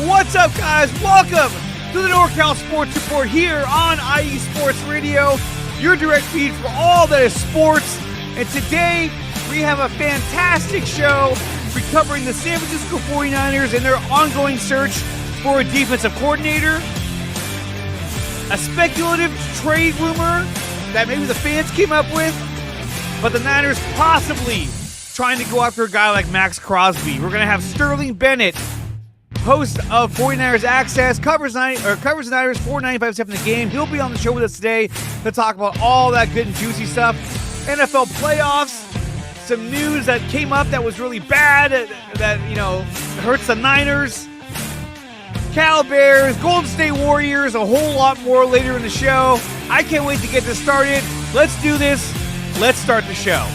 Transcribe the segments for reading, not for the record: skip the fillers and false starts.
What's up, guys? Welcome to the NorCal Sports Report here on IE Sports Radio, your direct feed for all that is sports. And today, we have a fantastic show recovering the San Francisco 49ers and their ongoing search for a defensive coordinator, a speculative trade rumor that maybe the fans came up with, but the Niners possibly trying to go after a guy like Max Crosby. We're going to have Sterling Bennett, host of 49ers Access, covers the Niners for 95.7 The Game. He'll be on the show with us today to talk about all that good and juicy stuff. NFL playoffs, some news that came up that was really bad, that hurts the Niners. Cal Bears, Golden State Warriors, a whole lot more later in the show. I can't wait to get this started. Let's do this. Let's start the show.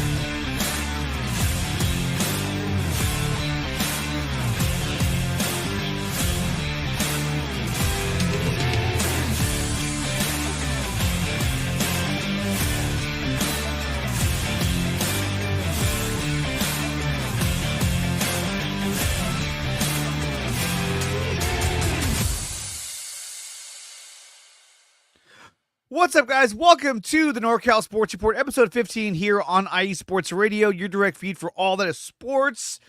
What's up, guys? Welcome to the NorCal Sports Report, episode 15 here on IE Sports Radio, your direct feed for all that is sports.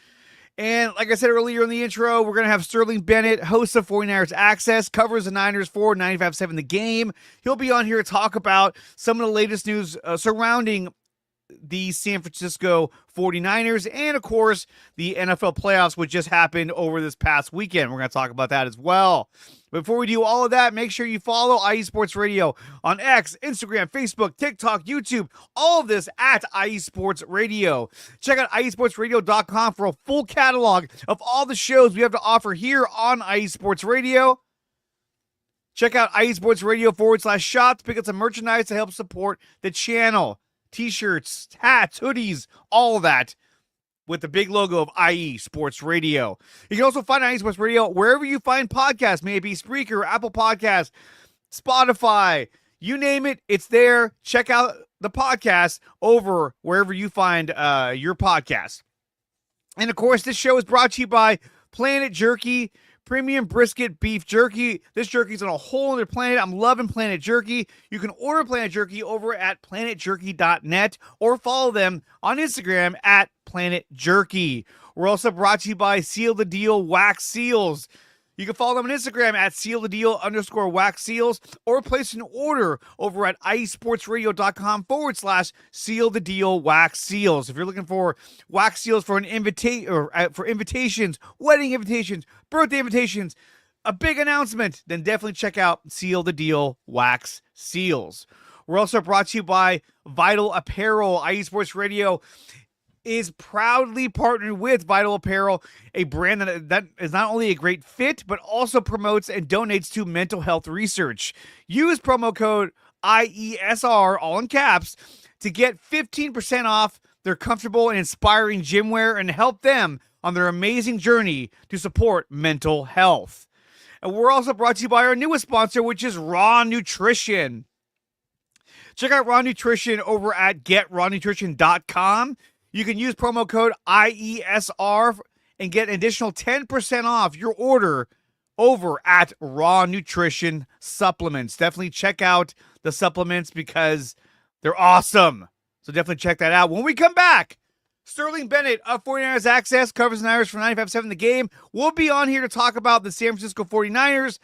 And like I said earlier in the intro, we're going to have Sterling Bennett, host of 49ers Access, covers the Niners for 95.7 The Game. He'll be on here to talk about some of the latest news surrounding the San Francisco 49ers and, of course, the NFL playoffs, which just happened over this past weekend. We're going to talk about that as well. Before we do all of that, make sure you follow IE Sports Radio on X, Instagram, Facebook, TikTok, YouTube, all of this at IE Sports Radio. Check out IESportsRadio.com for a full catalog of all the shows we have to offer here on IE Sports Radio. Check out IE Sports Radio /shop to pick up some merchandise to help support the channel. T-shirts, hats, hoodies, all of that with the big logo of IE Sports Radio. You can also find IE Sports Radio wherever you find podcasts, maybe Spreaker, Apple Podcasts, Spotify, you name it, it's there. Check out the podcast over wherever you find your podcast. And of course, this show is brought to you by Planet Jerky, premium brisket beef jerky. This jerky's on a whole other planet. I'm loving Planet Jerky. You can order Planet Jerky over at planetjerky.net or follow them on Instagram at Planet Jerky. We're also brought to you by Seal the Deal Wax Seals. You can follow them on Instagram at sealthedeal_wax seals or place an order over at iesportsradio.com /seal the deal wax seals. If you're looking for wax seals for for invitations, wedding invitations, birthday invitations, a big announcement, then definitely check out Seal the Deal Wax Seals. We're also brought to you by Vital Apparel. IE Sports Radio is proudly partnered with Vital Apparel, a brand that is not only a great fit, but also promotes and donates to mental health research. Use promo code IESR, all in caps, to get 15% off their comfortable and inspiring gym wear and help them on their amazing journey to support mental health. And we're also brought to you by our newest sponsor, which is Raw Nutrition. Check out Raw Nutrition over at getrawnutrition.com. You can use promo code IESR and get an additional 10% off your order over at Raw Nutrition Supplements. Definitely check out the supplements because they're awesome. So definitely check that out. When we come back, Sterling Bennett of 49ers Access, covers the Niners for 95.7 The Game. We'll be on here to talk about the San Francisco 49ers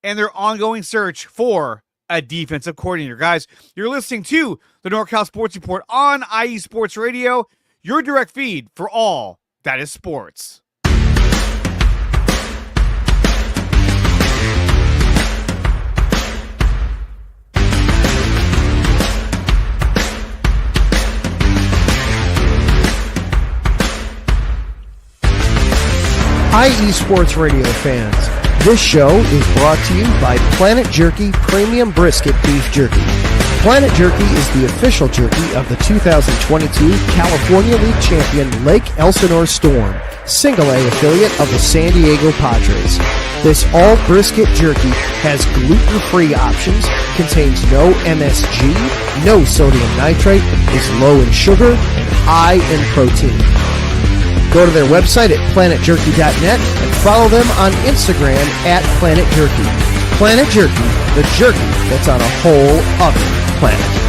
and their ongoing search for a defensive coordinator. Guys, you're listening to the NorCal Sports Report on IE Sports Radio, your direct feed for all that is sports. IE Sports Radio fans, this show is brought to you by Planet Jerky Premium Brisket Beef Jerky. Planet Jerky is the official jerky of the 2022 California League champion Lake Elsinore Storm, single-A affiliate of the San Diego Padres. This all-brisket jerky has gluten-free options, contains no MSG, no sodium nitrate, is low in sugar, and high in protein. Go to their website at planetjerky.net and follow them on Instagram at Planet Jerky. Planet Jerky, the jerky that's on a whole other planet.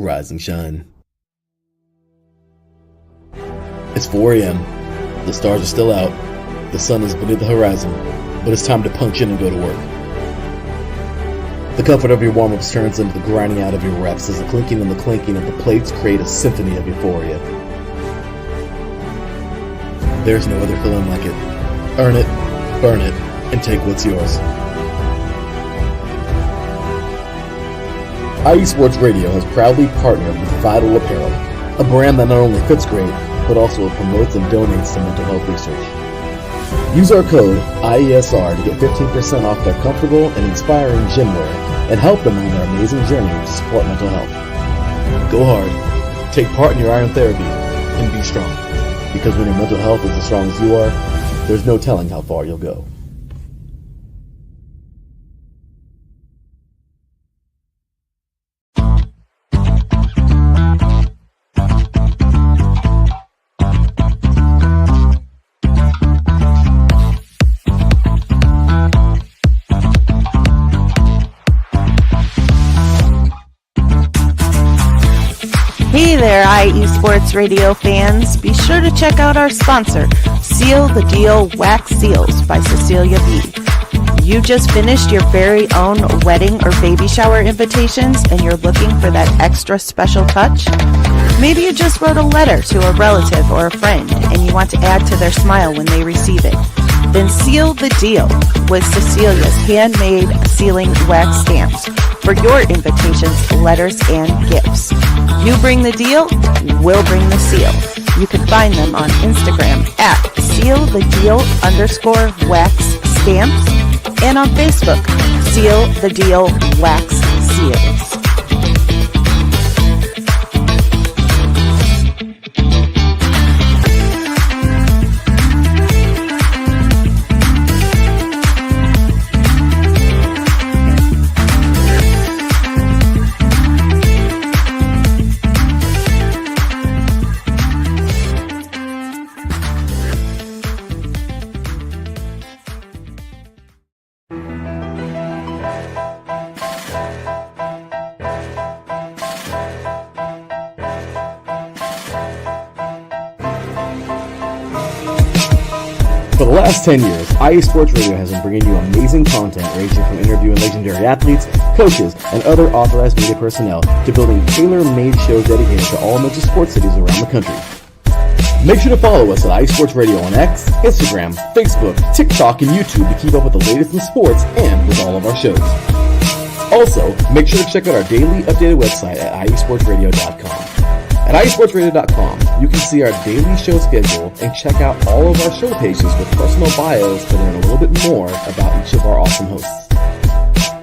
Rise and shine. It's 4 a.m. The stars are still out. The sun is beneath the horizon, but it's time to punch in and go to work. The comfort of your warm-ups turns into the grinding out of your reps as the clinking and the clanking of the plates create a symphony of euphoria. There's no other feeling like it. Earn it, burn it, and take what's yours. IE Sports Radio has proudly partnered with Vital Apparel, a brand that not only fits great, but also promotes and donates to mental health research. Use our code IESR to get 15% off their comfortable and inspiring gym wear and help them on their amazing journey to support mental health. Go hard, take part in your iron therapy, and be strong. Because when your mental health is as strong as you are, there's no telling how far you'll go. Hey there, IE Sports Radio fans. Be sure to check out our sponsor, Seal the Deal Wax Seals by Cecilia B. You just finished your very own wedding or baby shower invitations and you're looking for that extra special touch? Maybe you just wrote a letter to a relative or a friend and you want to add to their smile when they receive it. Then seal the deal with Cecilia's handmade sealing wax stamps for your invitations, letters, and gifts. You bring the deal, we'll bring the seal. You can find them on Instagram at sealthedeal_wax stamps and on Facebook, Seal the Deal Wax Seals. 10 years, IE Sports Radio has been bringing you amazing content ranging from interviewing legendary athletes, coaches, and other authorized media personnel to building tailor-made shows dedicated to all major sports cities around the country. Make sure to follow us at IE Sports Radio on X, Instagram, Facebook, TikTok, and YouTube to keep up with the latest in sports and with all of our shows. Also, make sure to check out our daily updated website at iesportsradio.com. At iesportsradio.com, you can see our daily show schedule and check out all of our show pages with personal bios to learn a little bit more about each of our awesome hosts.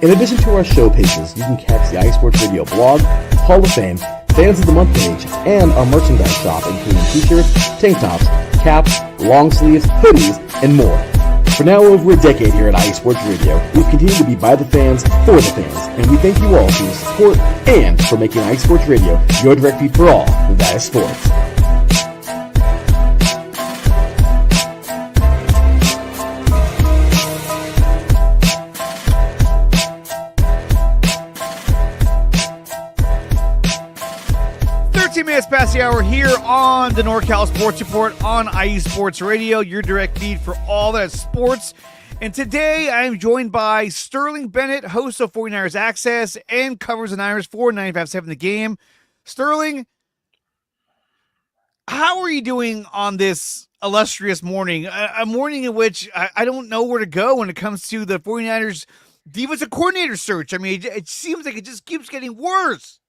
In addition to our show pages, you can catch the IE Sports Radio blog, Hall of Fame, Fans of the Month page, and our merchandise shop including t-shirts, tank tops, caps, long sleeves, hoodies, and more. For now over a decade here at IE Sports Radio, we've continued to be by the fans, for the fans, and we thank you all for your support and for making IE Sports Radio your direct feed for all that is sports. Minutes past the hour here on the NorCal Sports Report on IE Sports Radio, your direct feed for all that is sports. And today I am joined by Sterling Bennett, host of 49ers Access and covers the Niners for 95.7 The Game. Sterling, how are you doing on this illustrious morning? A morning in which I don't know where to go when it comes to the 49ers defensive coordinator search. I mean, it seems like it just keeps getting worse.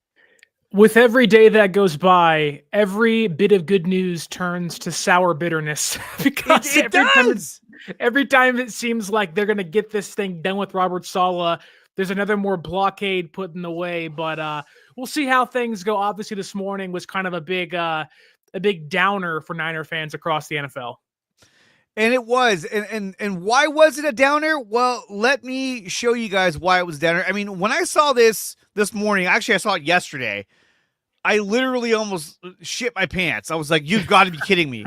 With every day that goes by, every bit of good news turns to sour bitterness because It does. every time it seems like they're going to get this thing done with Robert Saleh, there's another more blockade put in the way. But we'll see how things go. Obviously, this morning was kind of a big downer for Niner fans across the NFL. And it was. And why was it a downer? Well, let me show you guys why it was a downer. I mean, when I saw this morning, actually I saw it yesterday, I literally almost shit my pants. I was like, you've got to be kidding me.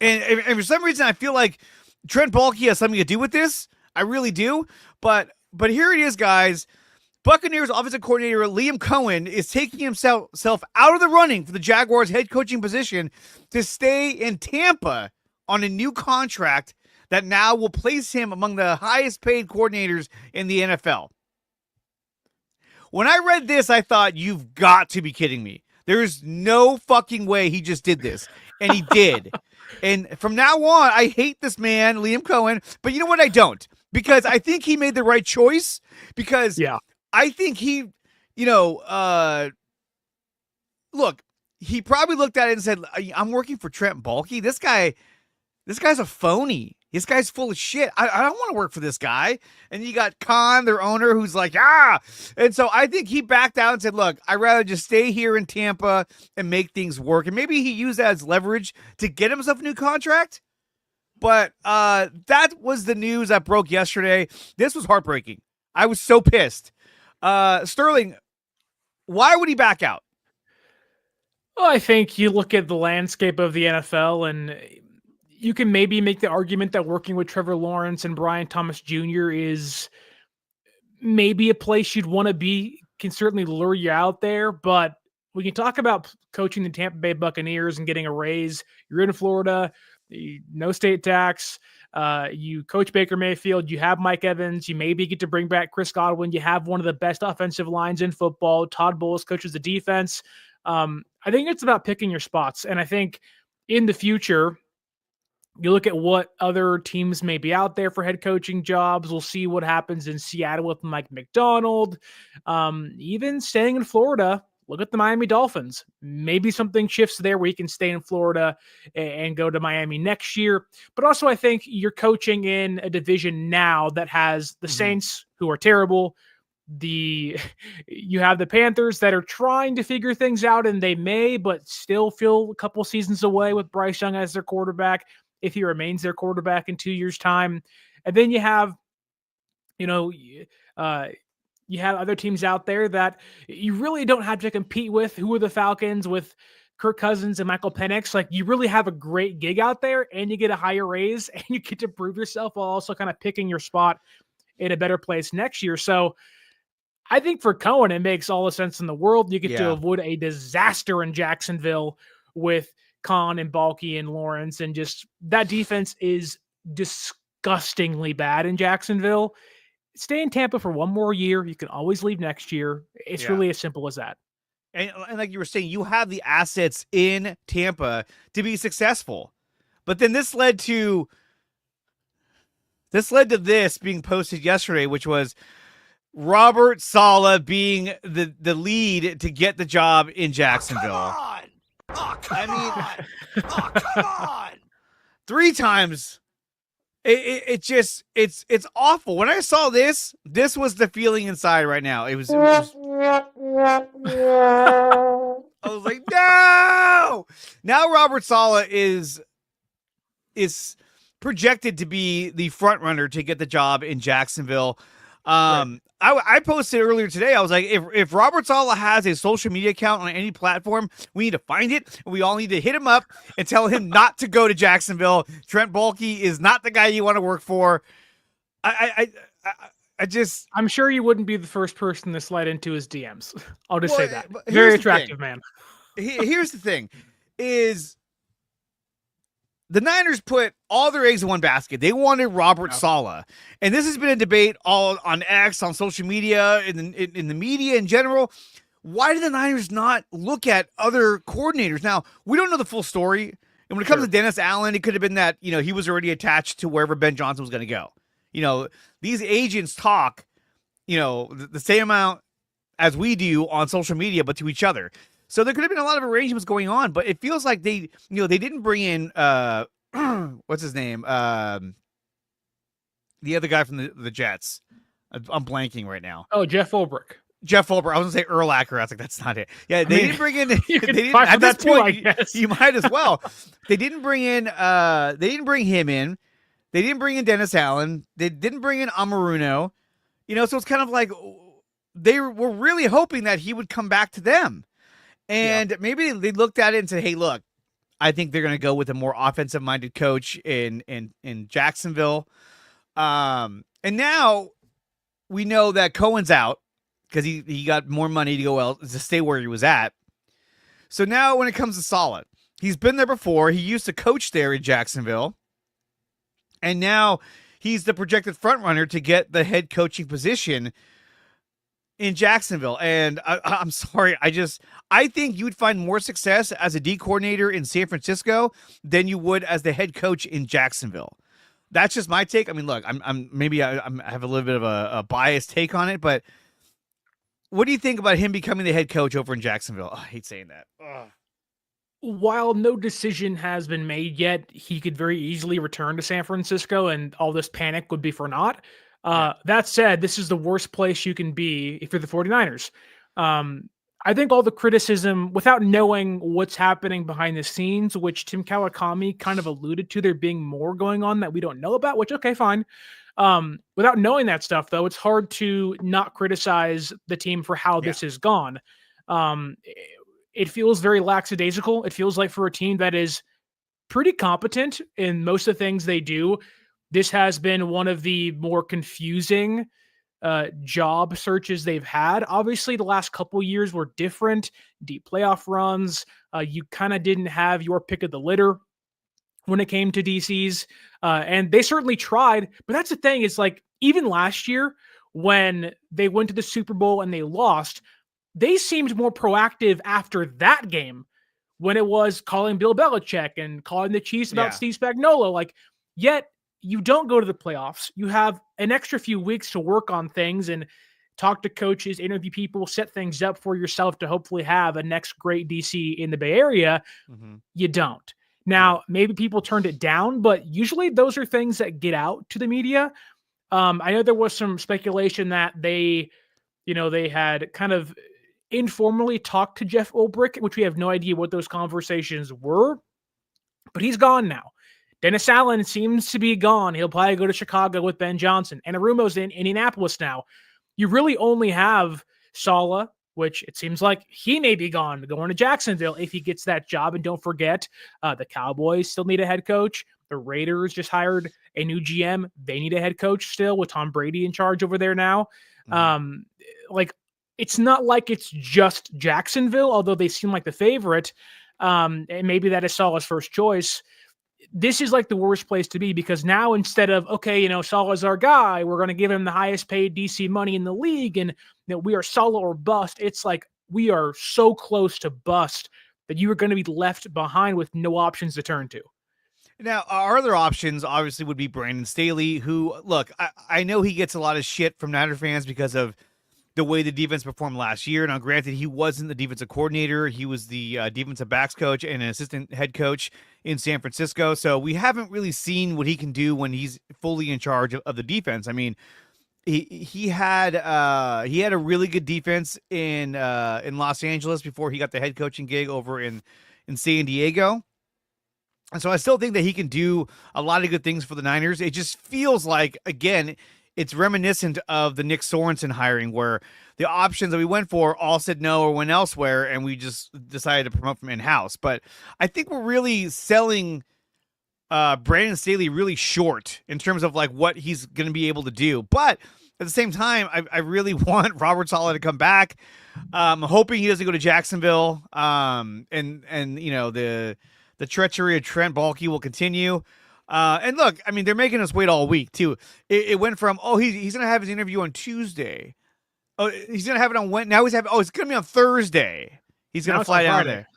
And for some reason, I feel like Trent Baalke has something to do with this. I really do. But here it is, guys. Buccaneers offensive coordinator Liam Cohen is taking himself out of the running for the Jaguars head coaching position to stay in Tampa on a new contract that now will place him among the highest paid coordinators in the NFL. When I read this, I thought, you've got to be kidding me. There's no fucking way he just did this. And he did. And from now on, I hate this man, Liam Cohen. But you know what? I don't. Because I think he made the right choice. Because I think he, look, he probably looked at it and said, I'm working for Trent Baalke. This guy's a phony. This guy's full of shit. I don't want to work for this guy. And you got Khan, their owner, who's like, And so I think he backed out and said, look, I'd rather just stay here in Tampa and make things work. And maybe he used that as leverage to get himself a new contract. But that was the news that broke yesterday. This was heartbreaking. I was so pissed. Sterling, why would he back out? Well, I think you look at the landscape of the NFL and you can maybe make the argument that working with Trevor Lawrence and Brian Thomas Jr. is maybe a place you'd want to be, can certainly lure you out there. But we can talk about coaching the Tampa Bay Buccaneers and getting a raise. You're in Florida, no state tax. You coach Baker Mayfield. You have Mike Evans. You maybe get to bring back Chris Godwin. You have one of the best offensive lines in football. Todd Bowles coaches the defense. I think it's about picking your spots. And I think in the future, you look at what other teams may be out there for head coaching jobs. We'll see what happens in Seattle with Mike McDonald. Even staying in Florida, look at the Miami Dolphins. Maybe something shifts there where you can stay in Florida and go to Miami next year. But also I think you're coaching in a division now that has the Saints, who are terrible. You have the Panthers that are trying to figure things out, and they may, but still feel a couple seasons away with Bryce Young as their quarterback, if he remains their quarterback in 2 years' time. And then you have, you have other teams out there that you really don't have to compete with. Who are the Falcons with Kirk Cousins and Michael Penix? Like, you really have a great gig out there, and you get a higher raise, and you get to prove yourself while also kind of picking your spot in a better place next year. So I think for Cohen, it makes all the sense in the world. You get to avoid a disaster in Jacksonville with Khan and Baalke and Lawrence, and just that defense is disgustingly bad in Jacksonville. Stay in Tampa for one more year. You can always leave next year. It's really as simple as that. And like you were saying, you have the assets in Tampa to be successful. But then this led to this being posted yesterday, which was Robert Saleh being the lead to get the job in Jacksonville. Come on. 3 times. It's awful. When I saw this was the feeling inside right now. I was like, no. Now Robert Saleh is projected to be the front runner to get the job in Jacksonville. I posted earlier today. I was like, if Robert Saleh has a social media account on any platform, we need to find it. And we all need to hit him up and tell him not to go to Jacksonville. Trent Baalke is not the guy you want to work for. I'm sure you wouldn't be the first person to slide into his DMs. I'll just say that. Very attractive man. Here's the thing is, the Niners put all their eggs in one basket. They wanted Robert Saleh. And this has been a debate all on X, on social media, in the media in general. Why did the Niners not look at other coordinators? Now, we don't know the full story. And when it comes to Dennis Allen, it could have been that, he was already attached to wherever Ben Johnson was going to go. These agents talk, the same amount as we do on social media, but to each other. So there could have been a lot of arrangements going on, but it feels like they didn't bring in what's his name? The other guy from the Jets. I'm blanking right now. Oh, Jeff Ulbrich. Jeff Ulbrich. I was gonna say Urlacher. I was like, that's not it. Yeah, didn't bring in. You they can didn't, fight at for this that too, point, I guess. you might as well. They didn't bring in. They didn't bring him in. They didn't bring in Dennis Allen. They didn't bring in Amaruno. So it's kind of like they were really hoping that he would come back to them, and maybe they looked at it and said, "Hey, look, I think they're going to go with a more offensive-minded coach in Jacksonville." And now we know that Cohen's out because he got more money to stay where he was at. So now when it comes to Saleh, he's been there before. He used to coach there in Jacksonville. And now he's the projected front runner to get the head coaching position in Jacksonville. And I'm sorry, I think you would find more success as a D coordinator in San Francisco than you would as the head coach in Jacksonville. That's just my take. I mean, look, I have a little bit of a biased take on it, but what do you think about him becoming the head coach over in Jacksonville? Oh, I hate saying that. Ugh. While no decision has been made yet, he could very easily return to San Francisco and all this panic would be for naught. That said, this is the worst place you can be if you're the 49ers. I think all the criticism, without knowing what's happening behind the scenes, which Tim Kawakami kind of alluded to there being more going on that we don't know about, which, okay, fine. Without knowing that stuff, though, it's hard to not criticize the team for how this has gone. It feels very lackadaisical. It feels like for a team that is pretty competent in most of the things they do, this has been one of the more confusing job searches they've had. Obviously, the last couple years were different. Deep playoff runs. You kind of didn't have your pick of the litter when it came to DCs. And they certainly tried. But that's the thing. It's like, even last year when they went to the Super Bowl and they lost, they seemed more proactive after that game when it was calling Bill Belichick and calling the Chiefs about Steve Spagnuolo. Yet you don't go to the playoffs. You have an extra few weeks to work on things and talk to coaches, interview people, set things up for yourself to hopefully have a next great DC in the Bay Area. Mm-hmm. You don't. Now, maybe people turned it down, but usually those are things that get out to the media. I know there was some speculation that they had kind of informally talked to Jeff Ulbrich, which we have no idea what those conversations were, but he's gone now. Dennis Allen seems to be gone. He'll probably go to Chicago with Ben Johnson. And Arumo's in Indianapolis now. You really only have Saleh, which it seems like he may be going to Jacksonville if he gets that job. And don't forget, the Cowboys still need a head coach. The Raiders just hired a new GM. They need a head coach still with Tom Brady in charge over there now. Mm-hmm. It's not like it's just Jacksonville, although they seem like the favorite. And maybe that is Saleh's first choice. This is like the worst place to be because now instead of, Saleh's our guy, we're going to give him the highest paid DC money in the league and we are Saleh or bust. It's like we are so close to bust that you are going to be left behind with no options to turn to. Now, our other options obviously would be Brandon Staley, who, look, I know he gets a lot of shit from Niner fans because of the way the defense performed last year. Now, granted, he wasn't the defensive coordinator. He was the defensive backs coach and an assistant head coach in San Francisco. So we haven't really seen what he can do when he's fully in charge of the defense. I mean, he had a really good defense in Los Angeles before he got the head coaching gig over in San Diego. And so I still think that he can do a lot of good things for the Niners. It just feels like, again, it's reminiscent of the Nick Sorensen hiring where the options that we went for all said no or went elsewhere, and we just decided to promote from in-house. But I think we're really selling Brandon Staley really short in terms of like what he's going to be able to do. But at the same time, I really want Robert Saleh to come back. I'm hoping he doesn't go to Jacksonville. And the treachery of Trent Baalke will continue. And look, I mean, they're making us wait all week too. It went from, he's going to have his interview on Tuesday. Oh, he's going to have it on Wednesday. Now it's going to be on Thursday. He's going to fly down there.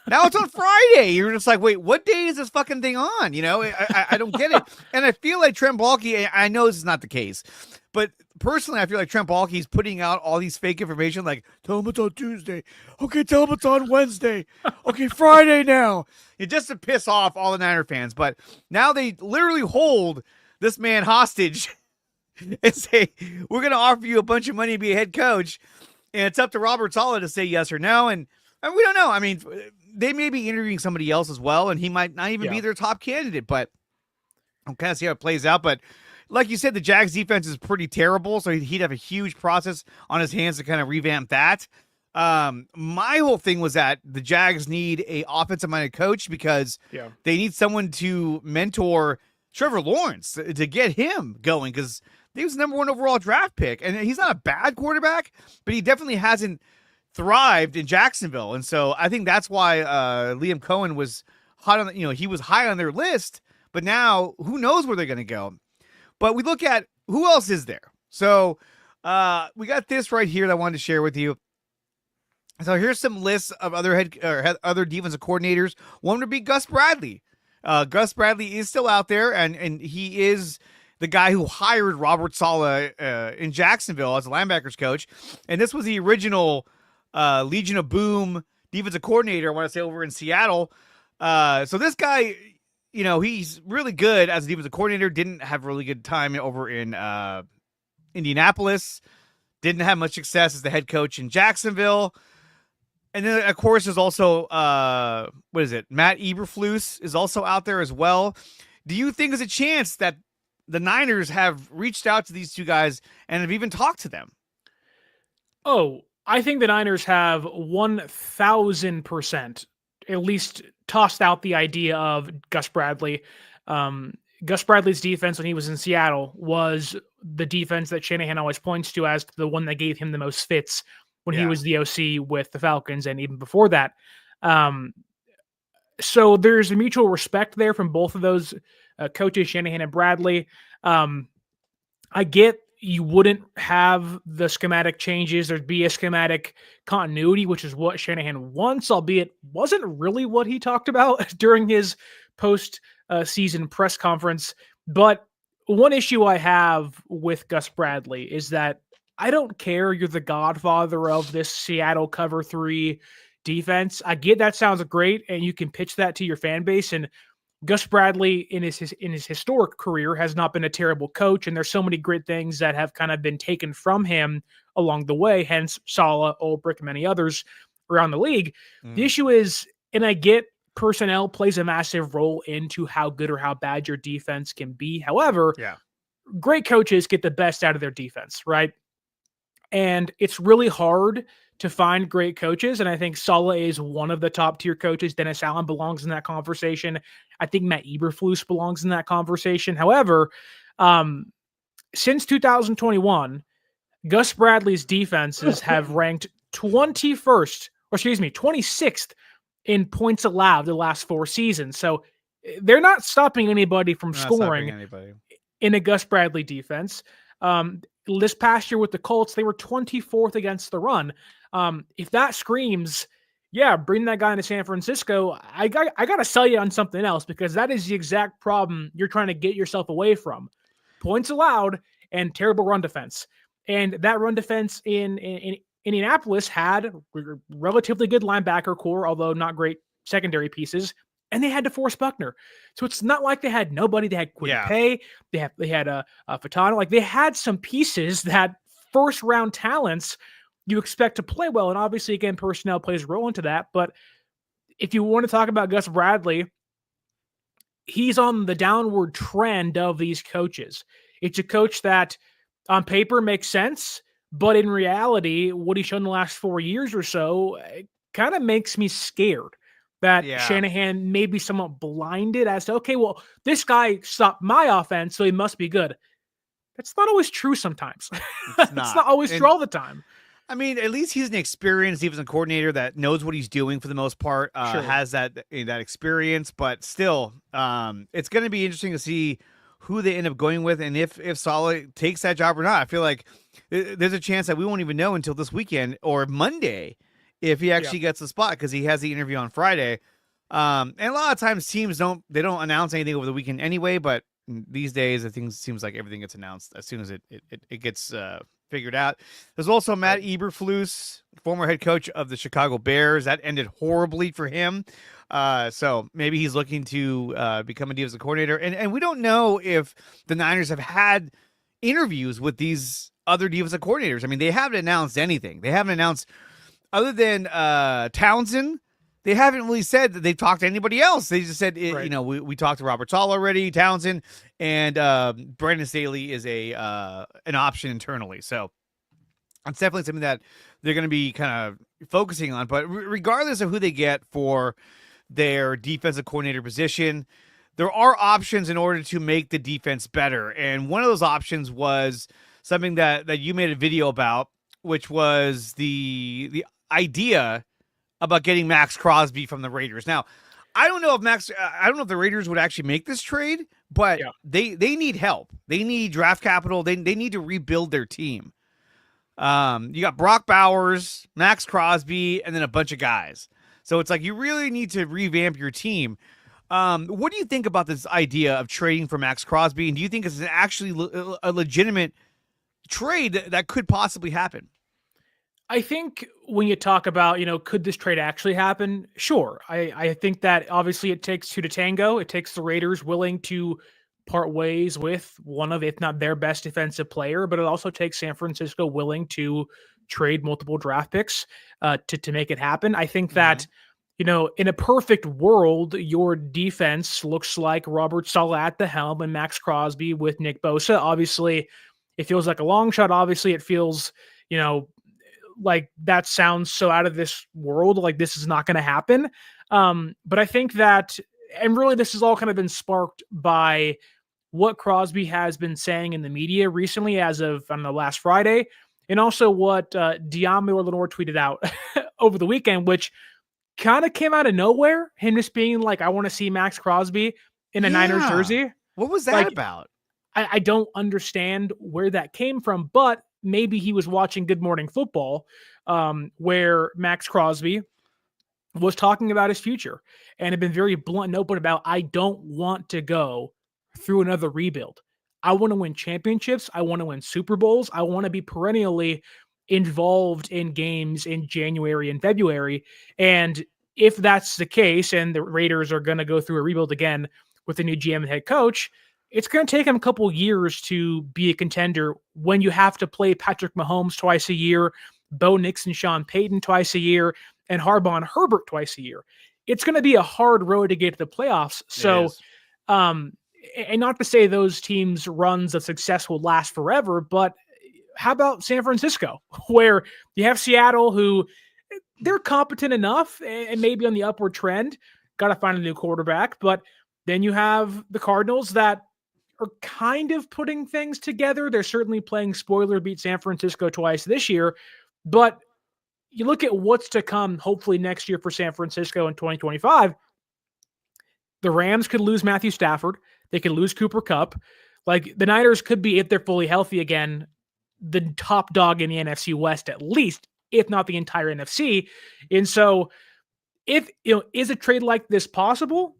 Now it's on Friday. You're just like, wait, what day is this fucking thing on? I don't get it. And I feel like Trent Baalke, I know this is not the case, But personally, I feel like Trent Baalke's putting out all these fake information, like, tell him it's on Tuesday. Okay, tell him it's on Wednesday. Okay, Friday now. Just to piss off all the Niner fans. But now they literally hold this man hostage and say, we're going to offer you a bunch of money to be a head coach. And it's up to Robert Saleh to say yes or no. And we don't know. I mean, they may be interviewing somebody else as well, and he might not even be their top candidate. But I'm kind of see how it plays out. But like you said, the Jags defense is pretty terrible, so he'd have a huge process on his hands to kind of revamp that. My whole thing was that the Jags need a offensive-minded coach because they need someone to mentor Trevor Lawrence to get him going, because he was the number 1 overall draft pick, and he's not a bad quarterback, but he definitely hasn't thrived in Jacksonville. And so I think that's why Liam Cohen was hot on, he was high on their list, but now who knows where they're going to go. But we look at who else is there. So we got this right here that I wanted to share with you. So here's some lists of other other defensive coordinators. One would be Gus Bradley. Gus Bradley is still out there, and he is the guy who hired Robert Saleh in Jacksonville as a linebackers coach. And this was the original Legion of Boom defensive coordinator, I want to say, over in Seattle. So this guy, he's really good as a defensive coordinator. Didn't have really good time over in Indianapolis. Didn't have much success as the head coach in Jacksonville. And then, of course, there's also, Matt Eberflus is also out there as well. Do you think there's a chance that the Niners have reached out to these two guys and have even talked to them? Oh, I think the Niners have 1,000% at least tossed out the idea of Gus Bradley. Gus Bradley's defense when he was in Seattle was the defense that Shanahan always points to as the one that gave him the most fits when he was the OC with the Falcons and even before that. So there's a mutual respect there from both of those coaches, Shanahan and Bradley. I get you wouldn't have the schematic changes. There'd be a schematic continuity, which is what Shanahan wants, albeit wasn't really what he talked about during his post-season press conference. But one issue I have with Gus Bradley is that I don't care you're the godfather of this Seattle cover 3 defense. I get that sounds great, and you can pitch that to your fan base. And Gus Bradley, in his historic career, has not been a terrible coach, and there's so many great things that have kind of been taken from him along the way, hence Saleh, Ulbrich, and many others around the league. The issue is, and I get personnel plays a massive role into how good or how bad your defense can be. However, great coaches get the best out of their defense, right? And it's really hard to find great coaches. And I think Saleh is one of the top tier coaches. Dennis Allen belongs in that conversation. I think Matt Eberflus belongs in that conversation. However, since 2021, Gus Bradley's defenses have ranked 26th in points allowed the last 4 seasons. So they're not stopping anybody from scoring in a Gus Bradley defense. This past year with the Colts, they were 24th against the run. If that screams, bring that guy into San Francisco, I got to sell you on something else, because that is the exact problem you're trying to get yourself away from. Points allowed and terrible run defense. And that run defense in Indianapolis had relatively good linebacker core, although not great secondary pieces. And they had to force Buckner. So it's not like they had nobody. They had Quinn Pay. They had a Fatano. Like, they had some pieces that first round talents you expect to play well. And obviously, again, personnel plays a role into that. But if you want to talk about Gus Bradley, he's on the downward trend of these coaches. It's a coach that on paper makes sense, but in reality, what he's shown the last 4 years or so kind of makes me scared that Shanahan may be somewhat blinded as to, okay, well, this guy stopped my offense, so he must be good. That's not always true sometimes. It's not always true all the time. I mean, at least he's an experienced defensive coordinator that knows what he's doing for the most part, has that experience, but still, it's going to be interesting to see who they end up going with and if Saleh takes that job or not. I feel like there's a chance that we won't even know until this weekend or Monday if he actually gets the spot, because he has the interview on Friday. And a lot of times teams don't announce anything over the weekend anyway, but these days, I think it seems like everything gets announced as soon as it gets figured out. There's also Matt Eberflus, former head coach of the Chicago Bears. That ended horribly for him. So maybe he's looking to become a defensive coordinator. And we don't know if the Niners have had interviews with these other defensive coordinators. I mean, they haven't announced anything. They haven't announced, other than Townsend, they haven't really said that they've talked to anybody else. They just said, we talked to Robert Sala already, Townsend, and Brandon Staley is an option internally. So it's definitely something that they're going to be kind of focusing on. But regardless of who they get for their defensive coordinator position, there are options in order to make the defense better. And one of those options was something that you made a video about, which was the idea about getting Max Crosby from the Raiders. Now, I don't know if the Raiders would actually make this trade, but they need help. They need draft capital. They need to rebuild their team. You got Brock Bowers, Max Crosby, and then a bunch of guys. So it's like you really need to revamp your team. What do you think about this idea of trading for Max Crosby? And do you think it's actually a legitimate trade that could possibly happen? I think when you talk about, could this trade actually happen? Sure. I think that obviously it takes two to tango. It takes the Raiders willing to part ways with one of, if not their best defensive player, but it also takes San Francisco willing to trade multiple draft picks to make it happen. I think that, in a perfect world, your defense looks like Robert Saleh at the helm and Max Crosby with Nick Bosa. Obviously, it feels like a long shot. Obviously, it feels, like that sounds so out of this world, like this is not going to happen. But I think that, and really this has all kind of been sparked by what Crosby has been saying in the media recently as of, last Friday, and also what Diamo Lenore tweeted out over the weekend, which kind of came out of nowhere. Him just being like, I want to see Max Crosby in a Niners jersey. What was that about? I don't understand where that came from, but maybe he was watching Good Morning Football, where Max Crosby was talking about his future and had been very blunt and open about, I don't want to go through another rebuild. I want to win championships. I want to win Super Bowls. I want to be perennially involved in games in January and February. And if that's the case, and the Raiders are going to go through a rebuild again with a new GM and head coach, it's going to take him a couple years to be a contender when you have to play Patrick Mahomes twice a year, Bo Nix and Sean Payton twice a year, and Harbaugh and Herbert twice a year. It's going to be a hard road to get to the playoffs. So, and not to say those teams' runs of success will last forever, but how about San Francisco, where you have Seattle, who they're competent enough and maybe on the upward trend, got to find a new quarterback. But then you have the Cardinals that are kind of putting things together. They're certainly playing spoiler beat San Francisco twice this year, but you look at what's to come, hopefully next year for San Francisco in 2025, the Rams could lose Matthew Stafford. They could lose Cooper Kupp. Like the Niners could be, if they're fully healthy again, the top dog in the NFC West, at least, if not the entire NFC. And so if, is a trade like this possible?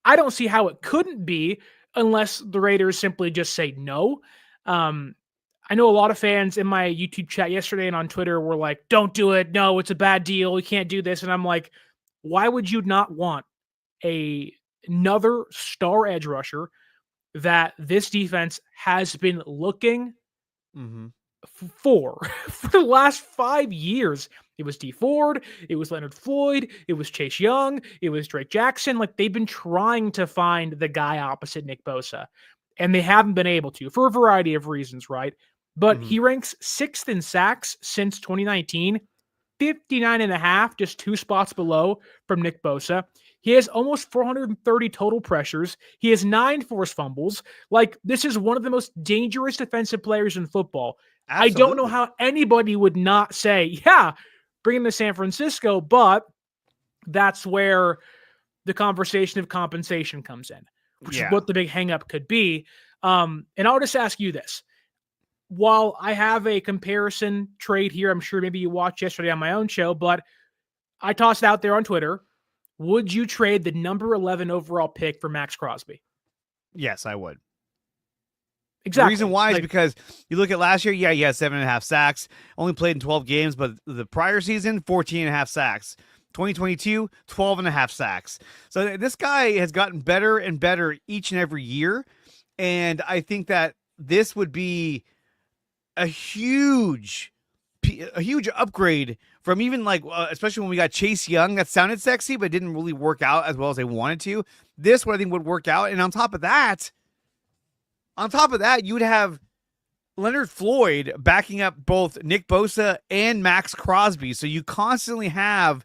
I don't see how it couldn't be, unless the Raiders simply just say no. I know a lot of fans in my YouTube chat yesterday and on Twitter were like, don't do it. No, it's a bad deal. You can't do this. And I'm like, why would you not want another star edge rusher that this defense has been looking for the last 5 years? It was Dee Ford, it was Leonard Floyd, it was Chase Young, it was Drake Jackson. Like, they've been trying to find the guy opposite Nick Bosa, and they haven't been able to for a variety of reasons, right? But he ranks 6th in sacks since 2019, 59.5, just 2 spots below from Nick Bosa. He has almost 430 total pressures. He has 9 forced fumbles. Like, this is one of the most dangerous defensive players in football. Absolutely. I don't know how anybody would not say, yeah, bring him to San Francisco, but that's where the conversation of compensation comes in, which is what the big hang-up could be. And I'll just ask you this. While I have a comparison trade here, I'm sure maybe you watched yesterday on my own show, but I tossed it out there on Twitter. Would you trade the number 11 overall pick for Max Crosby? Yes, I would. Exactly. The reason why is because you look at last year, he had 7.5 sacks, only played in 12 games, but the prior season, 14.5 sacks. 2022, 12.5 sacks. So this guy has gotten better and better each and every year. And I think that this would be a huge upgrade from even especially when we got Chase Young, that sounded sexy, but didn't really work out as well as they wanted to. This one I think would work out. And on top of that, you would have Leonard Floyd backing up both Nick Bosa and Max Crosby. So you constantly have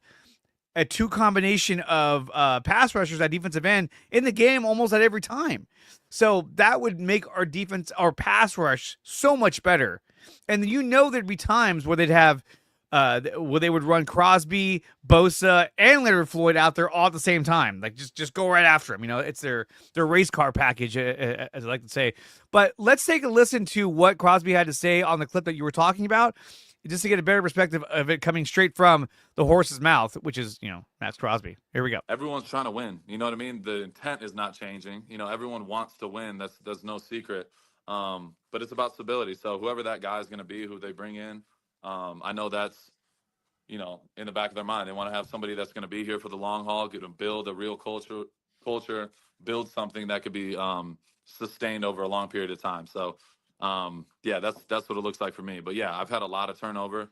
a two combination of pass rushers at defensive end in the game almost at every time. So that would make our defense, our pass rush, so much better. And there'd be times where they'd have where they would run Crosby, Bosa, and Leonard Floyd out there all at the same time. Like just go right after him. It's their race car package, as I like to say. But let's take a listen to what Crosby had to say on the clip that you were talking about, just to get a better perspective of it coming straight from the horse's mouth, which is, Max Crosby. Here we go. Everyone's trying to win. You know what I mean? The intent is not changing. Everyone wants to win. That's no secret. But it's about stability. So whoever that guy is going to be, who they bring in, I know that's, in the back of their mind. They want to have somebody that's going to be here for the long haul, get to build a real culture, build something that could be sustained over a long period of time. So, that's what it looks like for me. But yeah, I've had a lot of turnover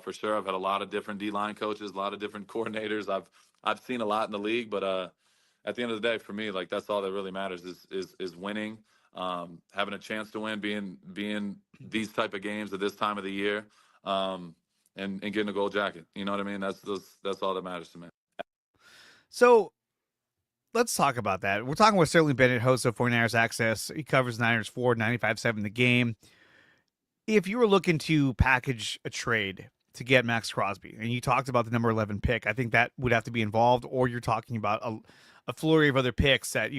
for sure. I've had a lot of different D-line coaches, a lot of different coordinators. I've seen a lot in the league, but at the end of the day, for me, that's all that really matters is winning, having a chance to win, being these type of games at this time of the year, and getting a gold jacket. You know what I mean? That's all that matters to me. So let's talk about that. We're talking with Sterling Bennett, host of 49ers Access. He covers Niners for 95.7 The Game. If you were looking to package a trade to get Max Crosby, and you talked about the number 11 pick, I think that would have to be involved, or you're talking about a flurry of other picks that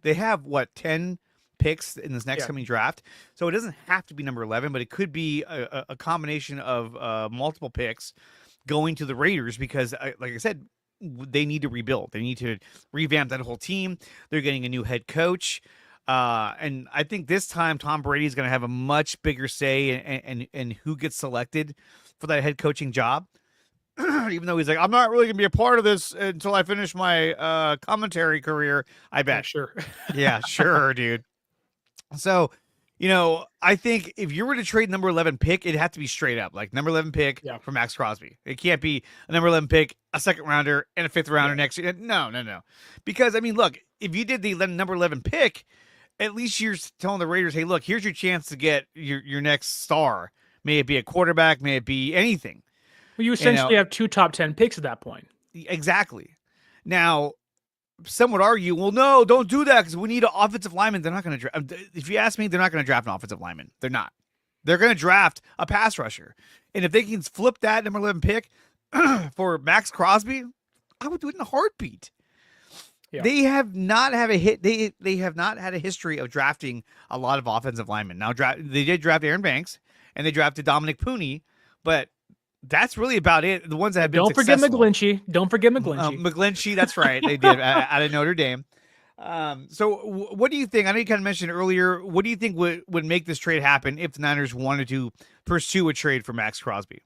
they have, 10 picks in this next coming draft. So it doesn't have to be number 11, but it could be a combination of multiple picks going to the Raiders because, like I said, they need to rebuild. They need to revamp that whole team. They're getting a new head coach. And I think this time Tom Brady is going to have a much bigger say in who gets selected for that head coaching job. Even though he's like, I'm not really going to be a part of this until I finish my commentary career. I bet. Yeah, sure. Yeah, sure, dude. So, I think if you were to trade number 11 pick, it'd have to be straight up like number 11 pick for Max Crosby. It can't be a number 11 pick, a second rounder, and a fifth rounder next year. No. Because, look, if you did the number 11 pick, at least you're telling the Raiders, hey, look, here's your chance to get your next star. May it be a quarterback, may it be anything. Well, you essentially have 2 top 10 picks at that point. Exactly. Now, some would argue, well, no, don't do that because we need an offensive lineman. They're not going to draft. If you ask me, they're not going to draft an offensive lineman. They're not. They're going to draft a pass rusher. And if they can flip that number 11 pick for Max Crosby, I would do it in a heartbeat. Yeah. They have not had a history of drafting a lot of offensive linemen. Now, they did draft Aaron Banks and they drafted Dominic Pooney, but that's really about it. The ones that have been successful. Don't forget McGlinchey. McGlinchey, that's right. They did out of Notre Dame. So what do you think? I know you kind of mentioned earlier. What do you think would make this trade happen if the Niners wanted to pursue a trade for Max Crosby?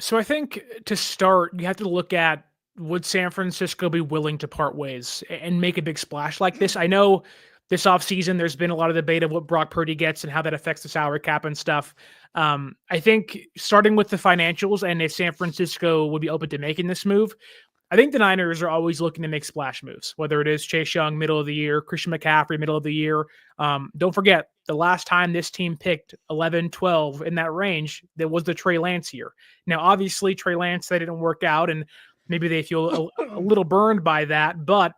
So I think to start, you have to look at, would San Francisco be willing to part ways and make a big splash like this? I know this offseason there's been a lot of debate of what Brock Purdy gets and how that affects the salary cap and stuff. I think starting with the financials and if San Francisco would be open to making this move, I think the Niners are always looking to make splash moves, whether it is Chase Young, middle of the year, Christian McCaffrey, middle of the year. Don't forget, the last time this team picked 11, 12 in that range, there was the Trey Lance year. Now, obviously, Trey Lance, that didn't work out, and maybe they feel a little burned by that, but